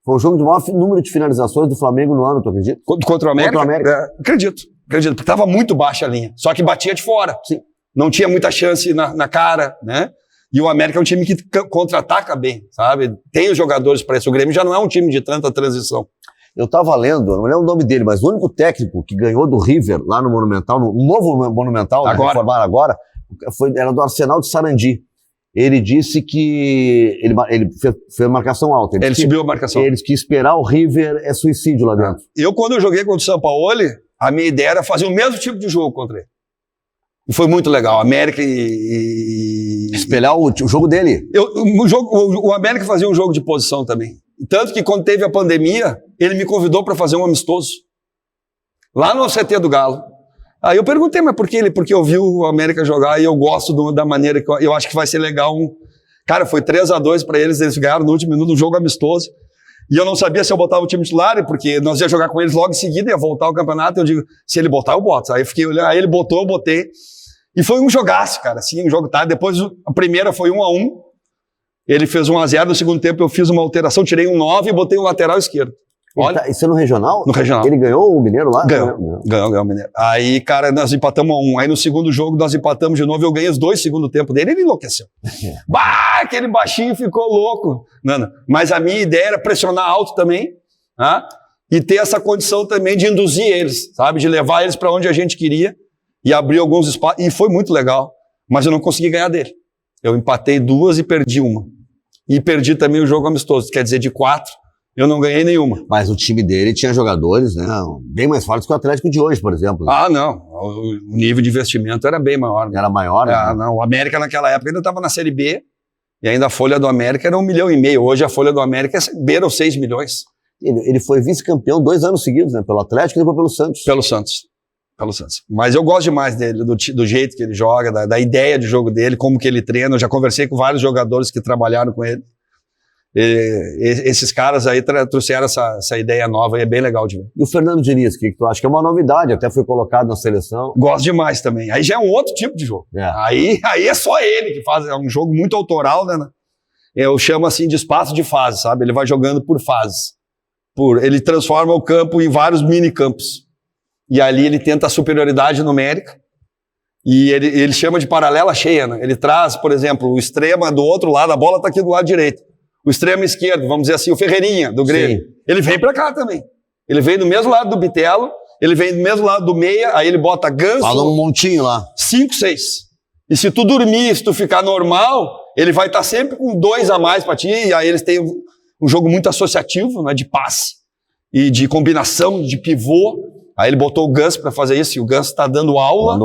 Foi o jogo de maior número de finalizações do Flamengo no ano, tu acredita? Contra o América? Contra o América. Acredito, porque estava muito baixa a linha, só que batia de fora. Sim. Não tinha muita chance na cara, né? E o América é um time que contra-ataca bem, sabe? Tem os jogadores para isso. O Grêmio já não é um time de tanta transição. Eu estava lendo, não lembro o nome dele, mas o único técnico que ganhou do River lá no Monumental, no novo Monumental, reformaram agora, era do Arsenal de Sarandi. Ele disse que ele fez marcação alta. Ele subiu a marcação. Ele disse que esperar o River é suicídio lá dentro. Quando eu joguei contra o Sampaoli, a minha ideia era fazer o mesmo tipo de jogo contra ele. E foi muito legal. América espelhar o jogo dele. O América fazia um jogo de posição também. Tanto que quando teve a pandemia, ele me convidou para fazer um amistoso. Lá no CT do Galo. Aí eu perguntei, mas por que porque eu vi o América jogar e eu gosto da maneira que eu acho que vai ser legal. Cara, foi 3-2 para eles ganharam no último minuto um jogo amistoso. E eu não sabia se eu botava o time titular, porque nós ia jogar com eles logo em seguida, ia voltar ao campeonato. Eu digo, se ele botar, eu boto. Aí eu fiquei olhando, aí ele botou, eu botei. E foi um jogaço, cara, assim, um jogo tarde. Depois a primeira foi 1-1. Ele fez 1-0, no segundo tempo eu fiz uma alteração, tirei um 9 e botei um lateral esquerdo. Olha, isso é no Regional? No Regional. Ele ganhou o Mineiro lá? Ganhou o Mineiro. Aí, cara, nós empatamos 1-1. Aí no segundo jogo nós empatamos de novo, eu ganhei os 2 segundos tempo dele, ele enlouqueceu. Bah, aquele baixinho ficou louco. Não. Mas a minha ideia era pressionar alto também, né? E ter essa condição também de induzir eles, sabe? De levar eles para onde a gente queria e abrir alguns espaços. E foi muito legal, mas eu não consegui ganhar dele. Eu empatei 2 e perdi 1. E perdi também o jogo amistoso, quer dizer, de 4, eu não ganhei nenhuma. Mas o time dele tinha jogadores, né, bem mais fortes que o Atlético de hoje, por exemplo. Ah, não. O nível de investimento era bem maior. Né? Era maior, né? Não. O América naquela época ainda estava na Série B, e ainda a folha do América era 1,5 milhão. Hoje a folha do América beira os 6 milhões. Ele foi vice-campeão 2 anos seguidos, né? Pelo Atlético e depois pelo Santos. Pelo Santos. Mas eu gosto demais dele, do jeito que ele joga, da ideia de jogo dele, como que ele treina. Eu já conversei com vários jogadores que trabalharam com ele. Esses caras aí trouxeram essa ideia nova e é bem legal de ver. E o Fernando Diniz, o que tu acha? Que é uma novidade, até foi colocado na seleção. Gosto demais também. Aí já é um outro tipo de jogo. É. Aí é só ele que faz, é um jogo muito autoral, né? Eu chamo assim de espaço de fase, sabe? Ele vai jogando por fases. Ele transforma o campo em vários mini-campos. E ali ele tenta a superioridade numérica. E ele chama de paralela cheia, né? Ele traz, por exemplo, o extrema do outro lado, a bola está aqui do lado direito. O extremo esquerdo, vamos dizer assim, o Ferreirinha, do Grêmio. Sim. Ele vem para cá também. Ele vem do mesmo lado do Bitelo, ele vem do mesmo lado do meia, aí ele bota Ganso. Fala um montinho lá. 5, 6. E se tu dormir, se tu ficar normal, ele vai estar sempre com 2 a mais para ti, e aí eles têm um jogo muito associativo, né, de passe, e de combinação, de pivô. Aí ele botou o Ganso para fazer isso, e o Ganso está dando aula.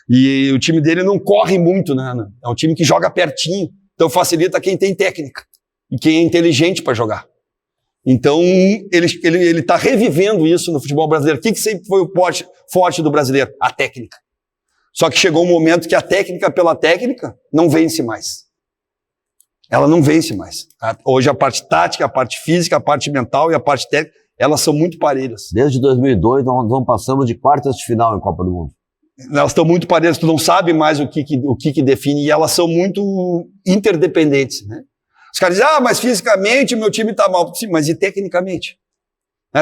E o time dele não corre muito, né? É um time que joga pertinho, então facilita quem tem técnica e quem é inteligente para jogar. Então, ele está revivendo isso no futebol brasileiro. O que sempre foi o forte do brasileiro? A técnica. Só que chegou um momento que a técnica pela técnica não vence mais. Ela não vence mais. Hoje a parte tática, a parte física, a parte mental e a parte técnica, elas são muito parelhas. Desde 2002, nós passamos de quartas de final em Copa do Mundo. Elas estão muito parelhas, tu não sabe mais o que define, e elas são muito interdependentes, né? Os caras dizem, mas fisicamente o meu time está mal. Sim, mas e tecnicamente?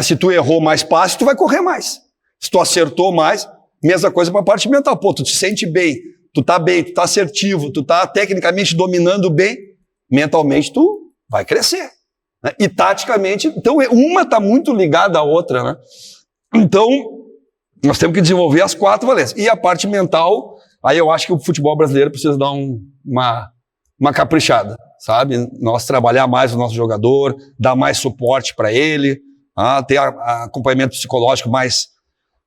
Se tu errou mais passe, tu vai correr mais. Se tu acertou mais, mesma coisa para a parte mental. Pô, tu te sente bem, tu tá assertivo, tu tá tecnicamente dominando bem, mentalmente tu vai crescer. Né? E taticamente, então uma está muito ligada à outra, né? Então, nós temos que desenvolver as 4 valências. E a parte mental, aí eu acho que o futebol brasileiro precisa dar uma caprichada, sabe? Nós trabalhar mais o nosso jogador, dar mais suporte para ele, ter acompanhamento psicológico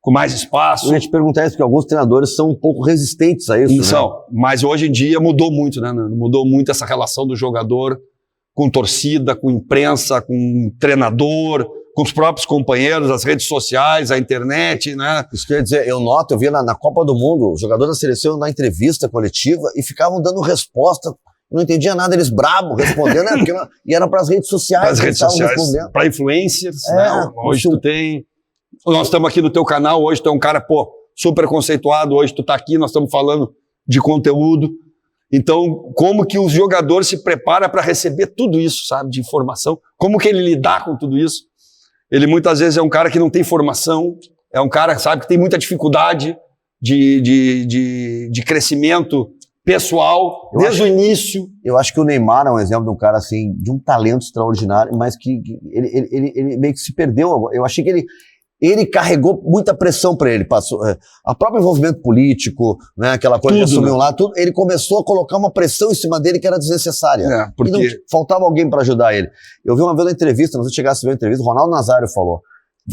com mais espaço. Eu ia te perguntar isso, porque alguns treinadores são um pouco resistentes a isso. São, né? Mas hoje em dia mudou muito, né? Mudou muito essa relação do jogador com torcida, com imprensa, com treinador, com os próprios companheiros, as redes sociais, a internet, né? Isso quer dizer, eu vi na Copa do Mundo, os jogadores da seleção na entrevista coletiva e ficavam dando resposta, não entendia nada, eles bravos, respondendo, e era para as redes sociais. Para as redes sociais, para influencers, né? Hoje tu tem... Nós estamos aqui no teu canal, hoje tu é um cara, super conceituado, hoje tu tá aqui, nós estamos falando de conteúdo. Então, como que o jogador se prepara para receber tudo isso, sabe, de informação? Como que ele lidar com tudo isso? Ele muitas vezes é um cara que não tem formação, é um cara, sabe, que tem muita dificuldade de crescimento pessoal, desde o início. Eu acho que o Neymar é um exemplo de um cara, assim, de um talento extraordinário, mas que ele meio que se perdeu. Eu achei que ele carregou muita pressão para ele, passou a próprio envolvimento político, né, aquela coisa tudo, que assumiu né? lá, tudo, ele começou a colocar uma pressão em cima dele que era desnecessária. Porque... E não, faltava alguém para ajudar ele. Eu vi uma vez na entrevista, não sei se chegasse a ver a entrevista, o Ronaldo Nazário falou.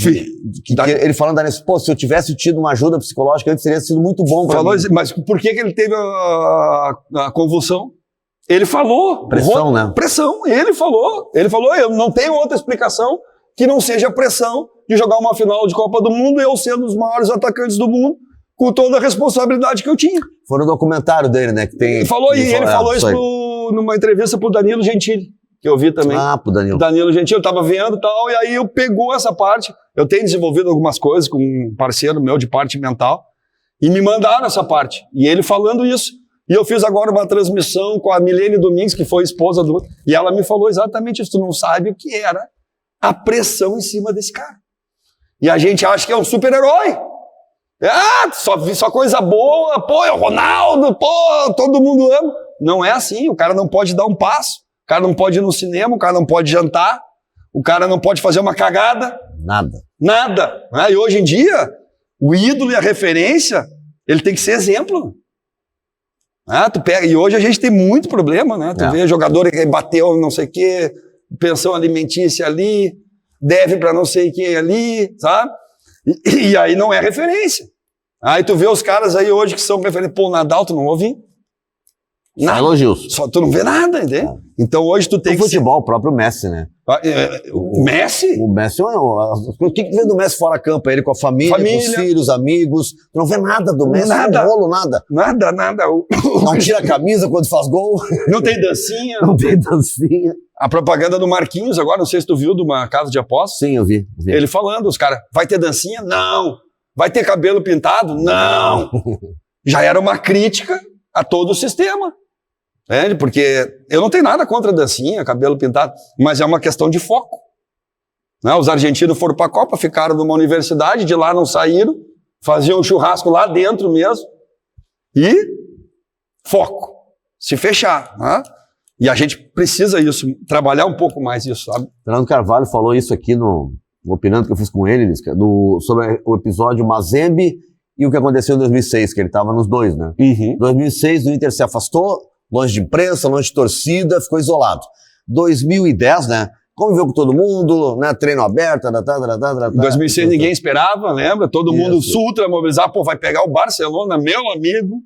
Ele falando nisso, se eu tivesse tido uma ajuda psicológica antes, teria sido muito bom para mim. Mas por que ele teve a convulsão? Ele falou. Pressão, né? Pressão. Ele falou, eu não tenho outra explicação que não seja a pressão de jogar uma final de Copa do Mundo, eu sendo um dos maiores atacantes do mundo, com toda a responsabilidade que eu tinha. Foi no documentário dele, né? Que tem, ele falou isso numa entrevista pro Danilo Gentili, que eu vi também. Pro Danilo. Danilo Gentili, eu tava vendo e tal, e aí eu pegou essa parte. Eu tenho desenvolvido algumas coisas com um parceiro meu de parte mental, e me mandaram essa parte. E ele falando isso. E eu fiz agora uma transmissão com a Milene Domingues, que foi esposa do... E ela me falou exatamente isso. Tu não sabe o que era a pressão em cima desse cara. E a gente acha que é um super-herói. Só coisa boa. É o Ronaldo. Todo mundo ama. Não é assim. O cara não pode dar um passo. O cara não pode ir no cinema. O cara não pode jantar. O cara não pode fazer uma cagada. Nada. E hoje em dia, o ídolo e a referência, ele tem que ser exemplo. Tu pega, e hoje a gente tem muito problema, né? Tu vê jogador que bateu não sei o quê, pensão alimentícia ali, deve para não sei quem ali, sabe? E aí não é referência. Aí tu vê os caras aí hoje que são referência. O Nadal, tu não ouve nada. Elogios. Só tu não vê nada, entendeu? Então hoje tu tem que futebol, o próprio Messi, né? O Messi? O Messi, o que vê do Messi fora campo? Ele com a família, com os filhos, amigos. Tu não vê nada do Messi, nada. Não rolo, nada. Nada. Não tira a camisa quando faz gol. Não tem dancinha. Não tem dancinha. A propaganda do Marquinhos agora, não sei se tu viu, de uma casa de apostas. Sim, eu vi. Ele falando, os caras, vai ter dancinha? Não. Vai ter cabelo pintado? Não. Já era uma crítica a todo o sistema. Porque eu não tenho nada contra a dancinha, cabelo pintado, mas é uma questão de foco. Os argentinos foram para a Copa, ficaram numa universidade, de lá não saíram, faziam um churrasco lá dentro mesmo, e foco, se fechar. E a gente precisa isso, trabalhar um pouco mais isso, sabe? Fernando Carvalho falou isso aqui no Opinando que eu fiz com ele, sobre o episódio Mazembe e o que aconteceu em 2006, que ele estava nos dois, né? Em 2006, o Inter se afastou, longe de imprensa, longe de torcida, ficou isolado. 2010, né? Conviveu com todo mundo, né? Treino aberto. Em 2006 ninguém esperava, lembra? Todo mundo ultra mobilizado, vai pegar o Barcelona, meu amigo.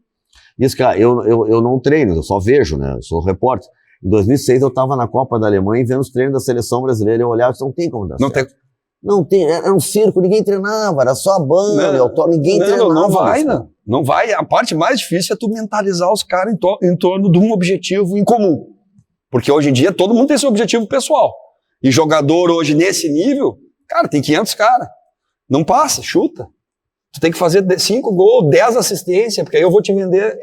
Isso, cara, eu não treino, eu só vejo, né? Eu sou repórter. Em 2006 eu estava na Copa da Alemanha vendo os treinos da seleção brasileira, eu olhava e não tem como dar certo. Não tem, era um circo, ninguém treinava, era só a banda, ninguém treinava. Não vai. A parte mais difícil é tu mentalizar os caras em torno de um objetivo em comum. Porque hoje em dia todo mundo tem seu objetivo pessoal. E jogador hoje nesse nível, cara, tem 500 caras. Não passa, chuta. Tu tem que fazer 5 gols, 10 assistências, porque aí eu vou te vender.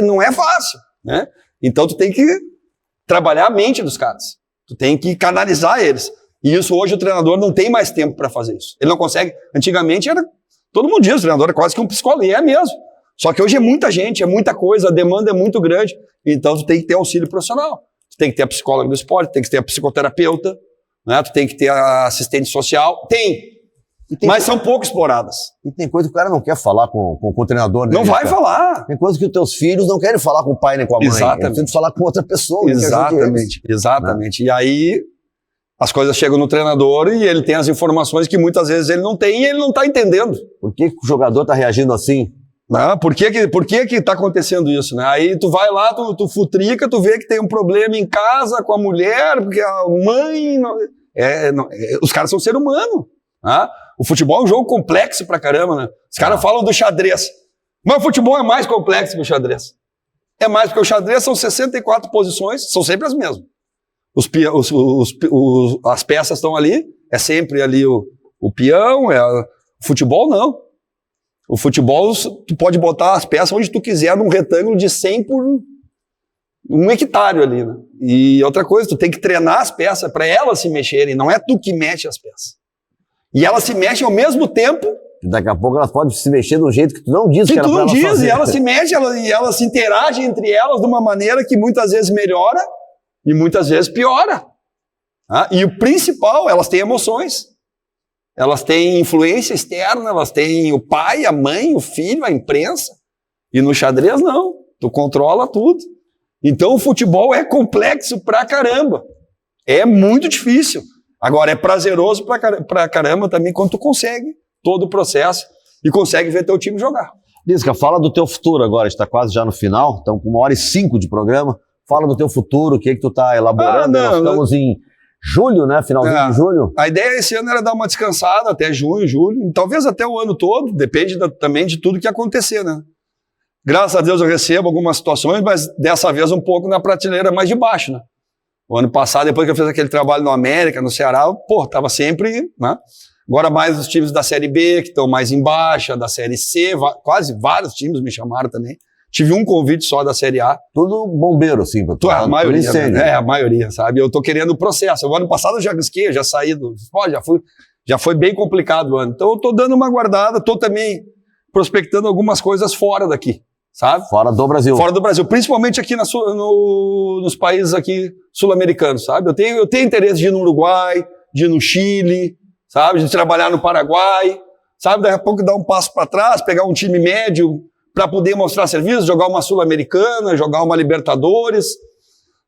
Não é fácil, né? Então tu tem que trabalhar a mente dos caras. Tu tem que canalizar eles. E isso hoje o treinador não tem mais tempo para fazer isso. Ele não consegue. Antigamente todo mundo diz, o treinador é quase que um psicólogo, e é mesmo. Só que hoje é muita gente, é muita coisa, a demanda é muito grande. Então tu tem que ter auxílio profissional. Tu tem que ter a psicóloga do esporte, tem que ter a psicoterapeuta, né? Tu tem que ter a assistente social. Mas são pouco exploradas. E tem coisa que o cara não quer falar com o treinador. Né? Não vai falar. Tem coisa que os teus filhos não querem falar com o pai nem com a mãe. Exatamente. Eles precisam falar com outra pessoa. Exatamente. Né? E aí as coisas chegam no treinador e ele tem as informações que muitas vezes ele não tem e ele não está entendendo. Por que o jogador está reagindo assim? Por que está acontecendo isso? Né? Aí tu vai lá, tu futrica, tu vê que tem um problema em casa com a mulher, porque a mãe... Os caras são ser humano. Tá? O futebol é um jogo complexo pra caramba, né? Os caras falam do xadrez. Mas o futebol é mais complexo que o xadrez. É mais, porque o xadrez são 64 posições, são sempre as mesmas. As peças estão ali, é sempre ali o peão, o futebol não. O futebol, tu pode botar as peças onde tu quiser, num retângulo de 100 por 1 hectare ali, né? E outra coisa, tu tem que treinar as peças para elas se mexerem, não é tu que mexe as peças. E elas se mexem ao mesmo tempo. Daqui a pouco elas podem se mexer de um jeito que tu não diz que era pra elas fazer. Tu não diz, e elas se mexem, e elas se interagem entre elas de uma maneira que muitas vezes melhora e muitas vezes piora. E o principal, elas têm emoções. Elas têm influência externa, elas têm o pai, a mãe, o filho, a imprensa. E no xadrez, não. Tu controla tudo. Então, o futebol é complexo pra caramba. É muito difícil. Agora, é prazeroso pra caramba também quando tu consegue todo o processo e consegue ver teu time jogar. Lisca, fala do teu futuro agora. A gente tá quase já no final. Estamos com 1h05 de programa. Fala do teu futuro, o que tu tá elaborando. Nós estamos em julho, né? Finalzinho de julho. A ideia esse ano era dar uma descansada até junho, julho, talvez até o ano todo, depende também de tudo que acontecer, né? Graças a Deus eu recebo algumas situações, mas dessa vez um pouco na prateleira mais de baixo, né? O ano passado, depois que eu fiz aquele trabalho no América, no Ceará, tava sempre, né? Agora mais os times da Série B, que estão mais embaixo, da Série C, quase vários times me chamaram também. Tive um convite só da Série A. Tudo bombeiro, assim. A maioria, a maioria, sabe? Eu tô querendo o processo. O ano passado eu já risquei, eu já saí já foi bem complicado o ano. Então eu tô dando uma guardada, tô também prospectando algumas coisas fora daqui, sabe? Fora do Brasil. Fora do Brasil, principalmente aqui nos países aqui sul-americanos, sabe? Eu tenho interesse de ir no Uruguai, de ir no Chile, sabe? De trabalhar no Paraguai, sabe? Daqui a pouco dar um passo para trás, pegar um time médio para poder mostrar serviço, jogar uma Sul-Americana, jogar uma Libertadores,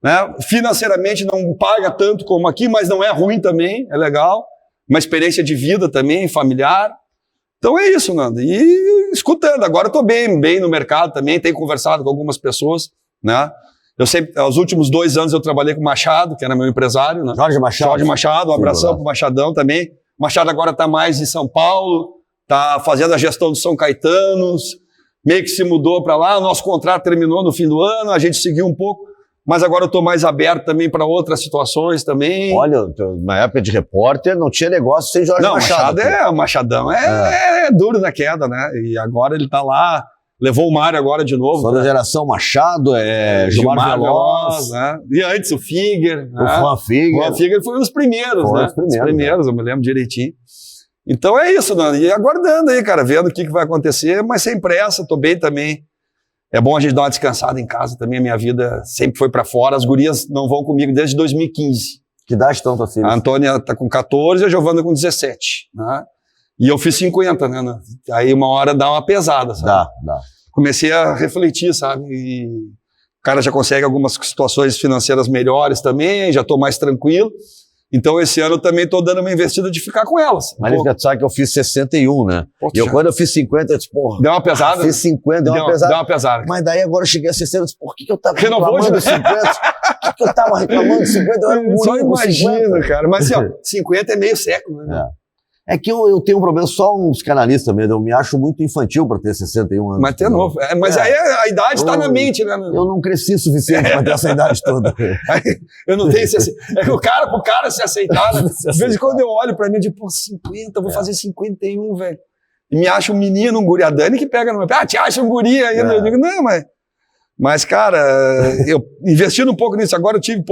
né? Financeiramente não paga tanto como aqui, mas não é ruim também, é legal. Uma experiência de vida também, familiar. Então é isso, Nando. E escutando, agora eu tô bem no mercado também, tenho conversado com algumas pessoas, né? Eu sempre, aos últimos 2 anos eu trabalhei com o Machado, que era meu empresário, né? Jorge Machado, um abração pro Machadão também. O Machado agora tá mais em São Paulo, tá fazendo a gestão do São Caetanos, meio que se mudou para lá, o nosso contrato terminou no fim do ano, a gente seguiu um pouco, mas agora eu estou mais aberto também para outras situações também. Olha, na época de repórter não tinha negócio sem Jorge Machado. O Machadão é duro na queda, né? E agora ele está lá, levou o Mário agora de novo. Só da geração Machado, Gilmar Veloz, né? E antes o Figuer. O Juan Figuer. O Juan Figuer foi um dos primeiros, né? Os primeiros, eu me lembro direitinho. Então é isso, Nando. E aguardando aí, cara, vendo o que vai acontecer, mas sem pressa, tô bem também. É bom a gente dar uma descansada em casa também, a minha vida sempre foi pra fora, as gurias não vão comigo desde 2015. Que idade estão tuas filhas? A Antônia tá com 14 e a Giovana com 17, né? E eu fiz 50, né? Aí uma hora dá uma pesada, sabe? Dá. Comecei a refletir, sabe? E o cara já consegue algumas situações financeiras melhores também, já tô mais tranquilo. Então, esse ano eu também tô dando uma investida de ficar com elas. Mas tu sabe que eu fiz 61, né? E quando eu fiz 50, eu disse, porra... Deu uma pesada? Fiz 50, deu uma pesada. Mas daí agora eu cheguei a 60, eu disse, por que eu tava reclamando de 50? Por que eu tava reclamando de 50? Eu era um só imagino, cara. Mas assim, ó, 50 é meio século, né? É que eu tenho um problema, só uns canalistas mesmo, eu me acho muito infantil para ter 61 anos. Mas é novo. Mas aí a idade está na mente, né? Eu não cresci suficiente para ter essa idade toda. Eu não tenho esse... É que pro cara se aceitar, né? De vez em quando eu olho para mim e digo, 50, vou fazer 51, velho. E me acho um menino, um guri. A Dani que pega no meu pé, te acha um guri ainda. Eu digo, não, mas, cara, eu investindo um pouco nisso, agora eu tive,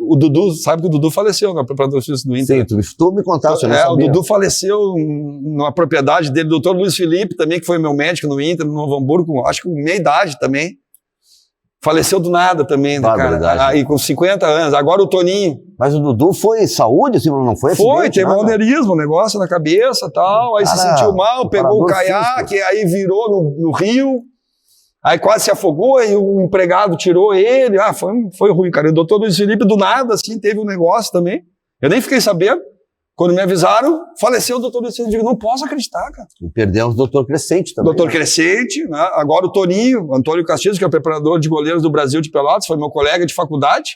o Dudu, sabe que o Dudu faleceu na preparador físico do Inter. Sim, tu me contaste, eu não sabia. O Dudu faleceu numa propriedade dele, o Dr. Luiz Felipe também, que foi meu médico no Inter, no Novo Hamburgo, acho que com meia idade também. Faleceu do nada também, né, cara? Aí com 50 anos, agora o Toninho. Mas o Dudu foi saúde, assim, não foi acidente? Foi, teve um aneurisma, um negócio na cabeça e tal, aí se sentiu mal, pegou o caiaque, aí virou no rio. Aí quase se afogou e o empregado tirou ele. Foi ruim, cara. E o doutor Luiz Felipe, do nada, assim, teve um negócio também. Eu nem fiquei sabendo. Quando me avisaram, faleceu o doutor Luiz Felipe. Eu digo, não posso acreditar, cara. E perdemos o doutor Crescente também. Doutor Crescente, né? Agora o Toninho, Antônio Castilhos, que é o preparador de goleiros do Brasil de Pelotas, foi meu colega de faculdade.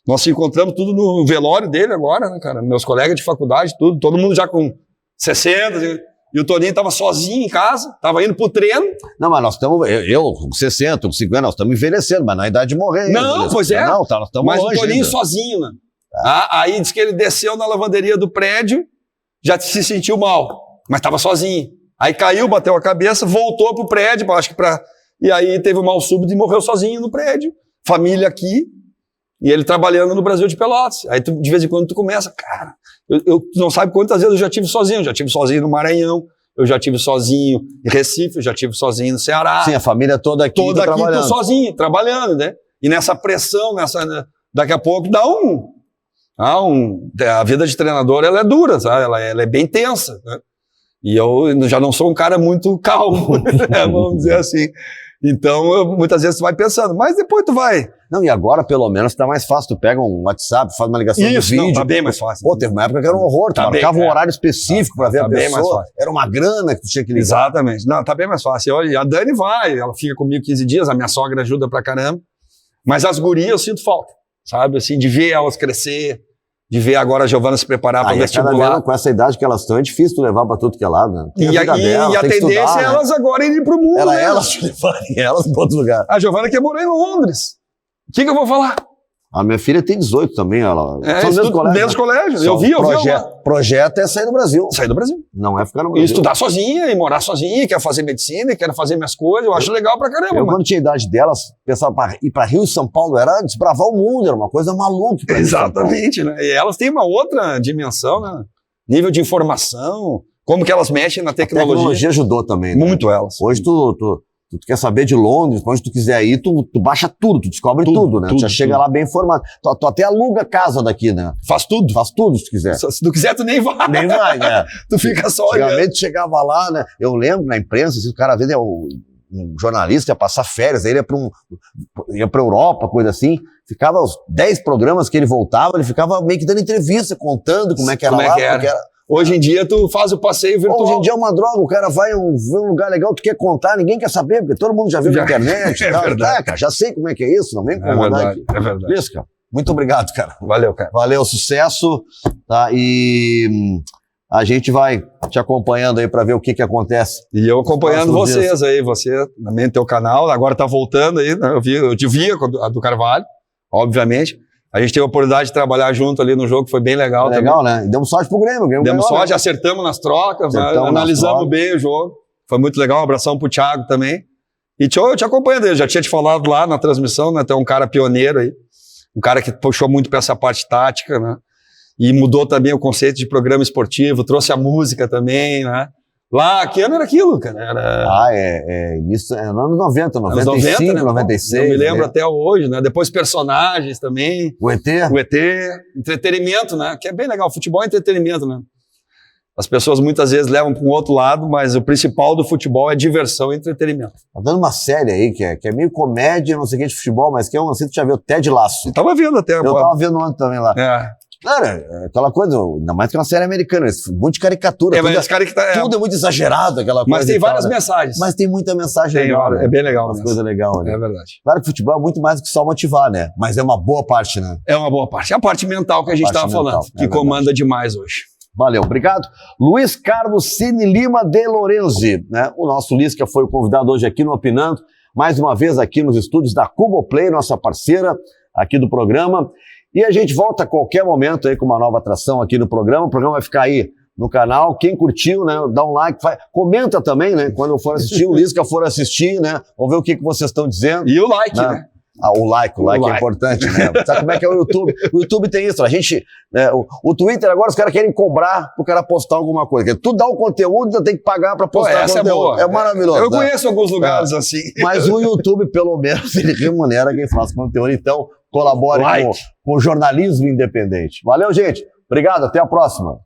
Nós se encontramos tudo no velório dele agora, né, cara? Meus colegas de faculdade, tudo, todo mundo já com 60, e o Toninho tava sozinho em casa, tava indo pro treino. Não, mas nós estamos, eu com 60, com 50, nós estamos envelhecendo, mas na idade de morrer. Não, pois é. Não, tá, nós estamos mas longe o Toninho ainda. sozinho, né? Aí diz que ele desceu na lavanderia do prédio, já se sentiu mal, mas tava sozinho. Aí caiu, bateu a cabeça, voltou pro prédio, acho que e aí teve um mal súbito e morreu sozinho no prédio. Família aqui, e ele trabalhando no Brasil de Pelotas. Aí de vez em quando tu começa, cara, tu não sabe quantas vezes eu já tive sozinho. Eu já tive sozinho no Maranhão, eu já tive sozinho em Recife, eu já tive sozinho no Ceará. Sim, a família toda aqui toda aqui trabalhando. Tô sozinho, trabalhando, né? E nessa pressão, daqui a pouco dá a vida de treinador, ela é dura, sabe? Ela é bem tensa, né? E eu já não sou um cara muito calmo, né? Vamos dizer assim. Então, muitas vezes tu vai pensando, mas depois tu vai. Não, e agora pelo menos tá mais fácil, tu pega um WhatsApp, faz uma ligação de vídeo. Não, tá bem mais fácil. Pô, teve uma época que era um horror, tu marcava um horário específico pra ver a bem mais pessoa, fácil. era uma grana que tu tinha que ligar. Exatamente, não, tá bem mais fácil. Olha, a Dani vai, ela fica comigo 15 dias, a minha sogra ajuda pra caramba, mas as gurias eu sinto falta, sabe, assim, de ver elas crescer, de ver agora a Giovana se preparar para o vestibular. Com essa idade que elas estão, é difícil tu levar para tudo que é lado, né? E a tendência é elas agora irem para o mundo. Elas levarem elas para outro lugar. A Giovana quer morar em Londres. O que eu vou falar? A minha filha tem 18 também, ela. Mesmo colégio. Eu vi. Projeto é sair do Brasil. Sair do Brasil. Não é ficar no Brasil. E estudar sozinha, e morar sozinha, quer fazer medicina, quer fazer minhas coisas. Eu acho legal pra caramba. Eu, quando tinha a idade delas, pensava ir pra Rio e São Paulo, era desbravar o mundo, era uma coisa maluca. Exatamente, né? E elas têm uma outra dimensão, né? Nível de informação, como que elas mexem na tecnologia. A tecnologia ajudou também, né? Muito elas. Hoje tu quer saber de Londres, pra onde tu quiser ir, tu baixa tudo, tu descobre tudo, né? Tu já chega lá bem informado. Tu até aluga casa daqui, né? Faz tudo se tu quiser. Se tu quiser, tu nem vai. Nem vai, né? Tu fica só olhando. Antigamente chegava lá, né? Eu lembro na imprensa, assim, o cara, às vezes, um jornalista ia passar férias, aí ele ia pra Europa, coisa assim, ficava os 10 programas que ele voltava, ele ficava meio que dando entrevista, contando como é que era lá, porque era... Hoje em dia tu faz o passeio virtual. Hoje em dia é uma droga, o cara vai um lugar legal, tu quer contar, ninguém quer saber, porque todo mundo já viu na internet. Verdade. Cara, já sei como é que é isso, não vem incomodar aqui. É verdade. Isso, cara. Muito obrigado, cara. Valeu, cara. Valeu, sucesso, tá? E a gente vai te acompanhando aí pra ver o que acontece. E eu acompanhando vocês aí, você também no teu canal, agora tá voltando aí, né? Eu te via a do Carvalho, obviamente. A gente teve a oportunidade de trabalhar junto ali no jogo, foi bem legal. Foi legal, né? Demos sorte pro Grêmio. Demos sorte, né? Acertamos nas trocas, analisamos bem o jogo. Foi muito legal, um abração pro Thiago também. E eu te acompanho, eu já tinha te falado lá na transmissão, né? Tem um cara pioneiro aí, um cara que puxou muito para essa parte tática, né? E mudou também o conceito de programa esportivo, trouxe a música também, né? Lá, que ano era aquilo, cara? Início, anos 90, 95, 90, né? 96. Eu me lembro até hoje, né? Depois personagens também. O ET, entretenimento, né? Que é bem legal, futebol é entretenimento, né? As pessoas muitas vezes levam para um outro lado, mas o principal do futebol é diversão e entretenimento. Tá dando uma série aí que é meio comédia, não sei o que, de futebol, mas que é um, assim, tu já viu, Ted Lasso. Eu tava vendo até. Eu tava vendo ontem também lá. Cara, aquela coisa, ainda mais que uma série americana, muito caricatura. Tudo é muito exagerado, aquela coisa. Mas tem várias mensagens. Mas tem muita mensagem legal, né? É bem legal. Uma coisa legal, né? É verdade. Claro que futebol é muito mais do que só motivar, né? Mas é uma boa parte, né? É uma boa parte. É a parte mental que a gente estava falando, que comanda demais hoje. Valeu, obrigado. Luiz Carlos Cine Lima de Lorenzi, né? O nosso Lisca foi o convidado hoje aqui no Opinando, mais uma vez aqui nos estúdios da Cuboplay, nossa parceira aqui do programa. E a gente volta a qualquer momento aí com uma nova atração aqui no programa. O programa vai ficar aí no canal. Quem curtiu, né, dá um like, comenta também, né? Quando eu for assistir, o Lisca for assistir, né? Vamos ver o que vocês estão dizendo. E o like, né? O like é importante, né? Sabe como é que é o YouTube? O YouTube tem isso, a gente... Né, o Twitter agora os caras querem cobrar pro cara postar alguma coisa. Porque tu dá o conteúdo, tu tem que pagar pra postar essa conteúdo. É boa. É maravilhoso. Eu conheço alguns lugares assim. Mas o YouTube, pelo menos, ele remunera quem faz conteúdo. Então, colabore com o jornalismo independente. Valeu, gente. Obrigado, até a próxima.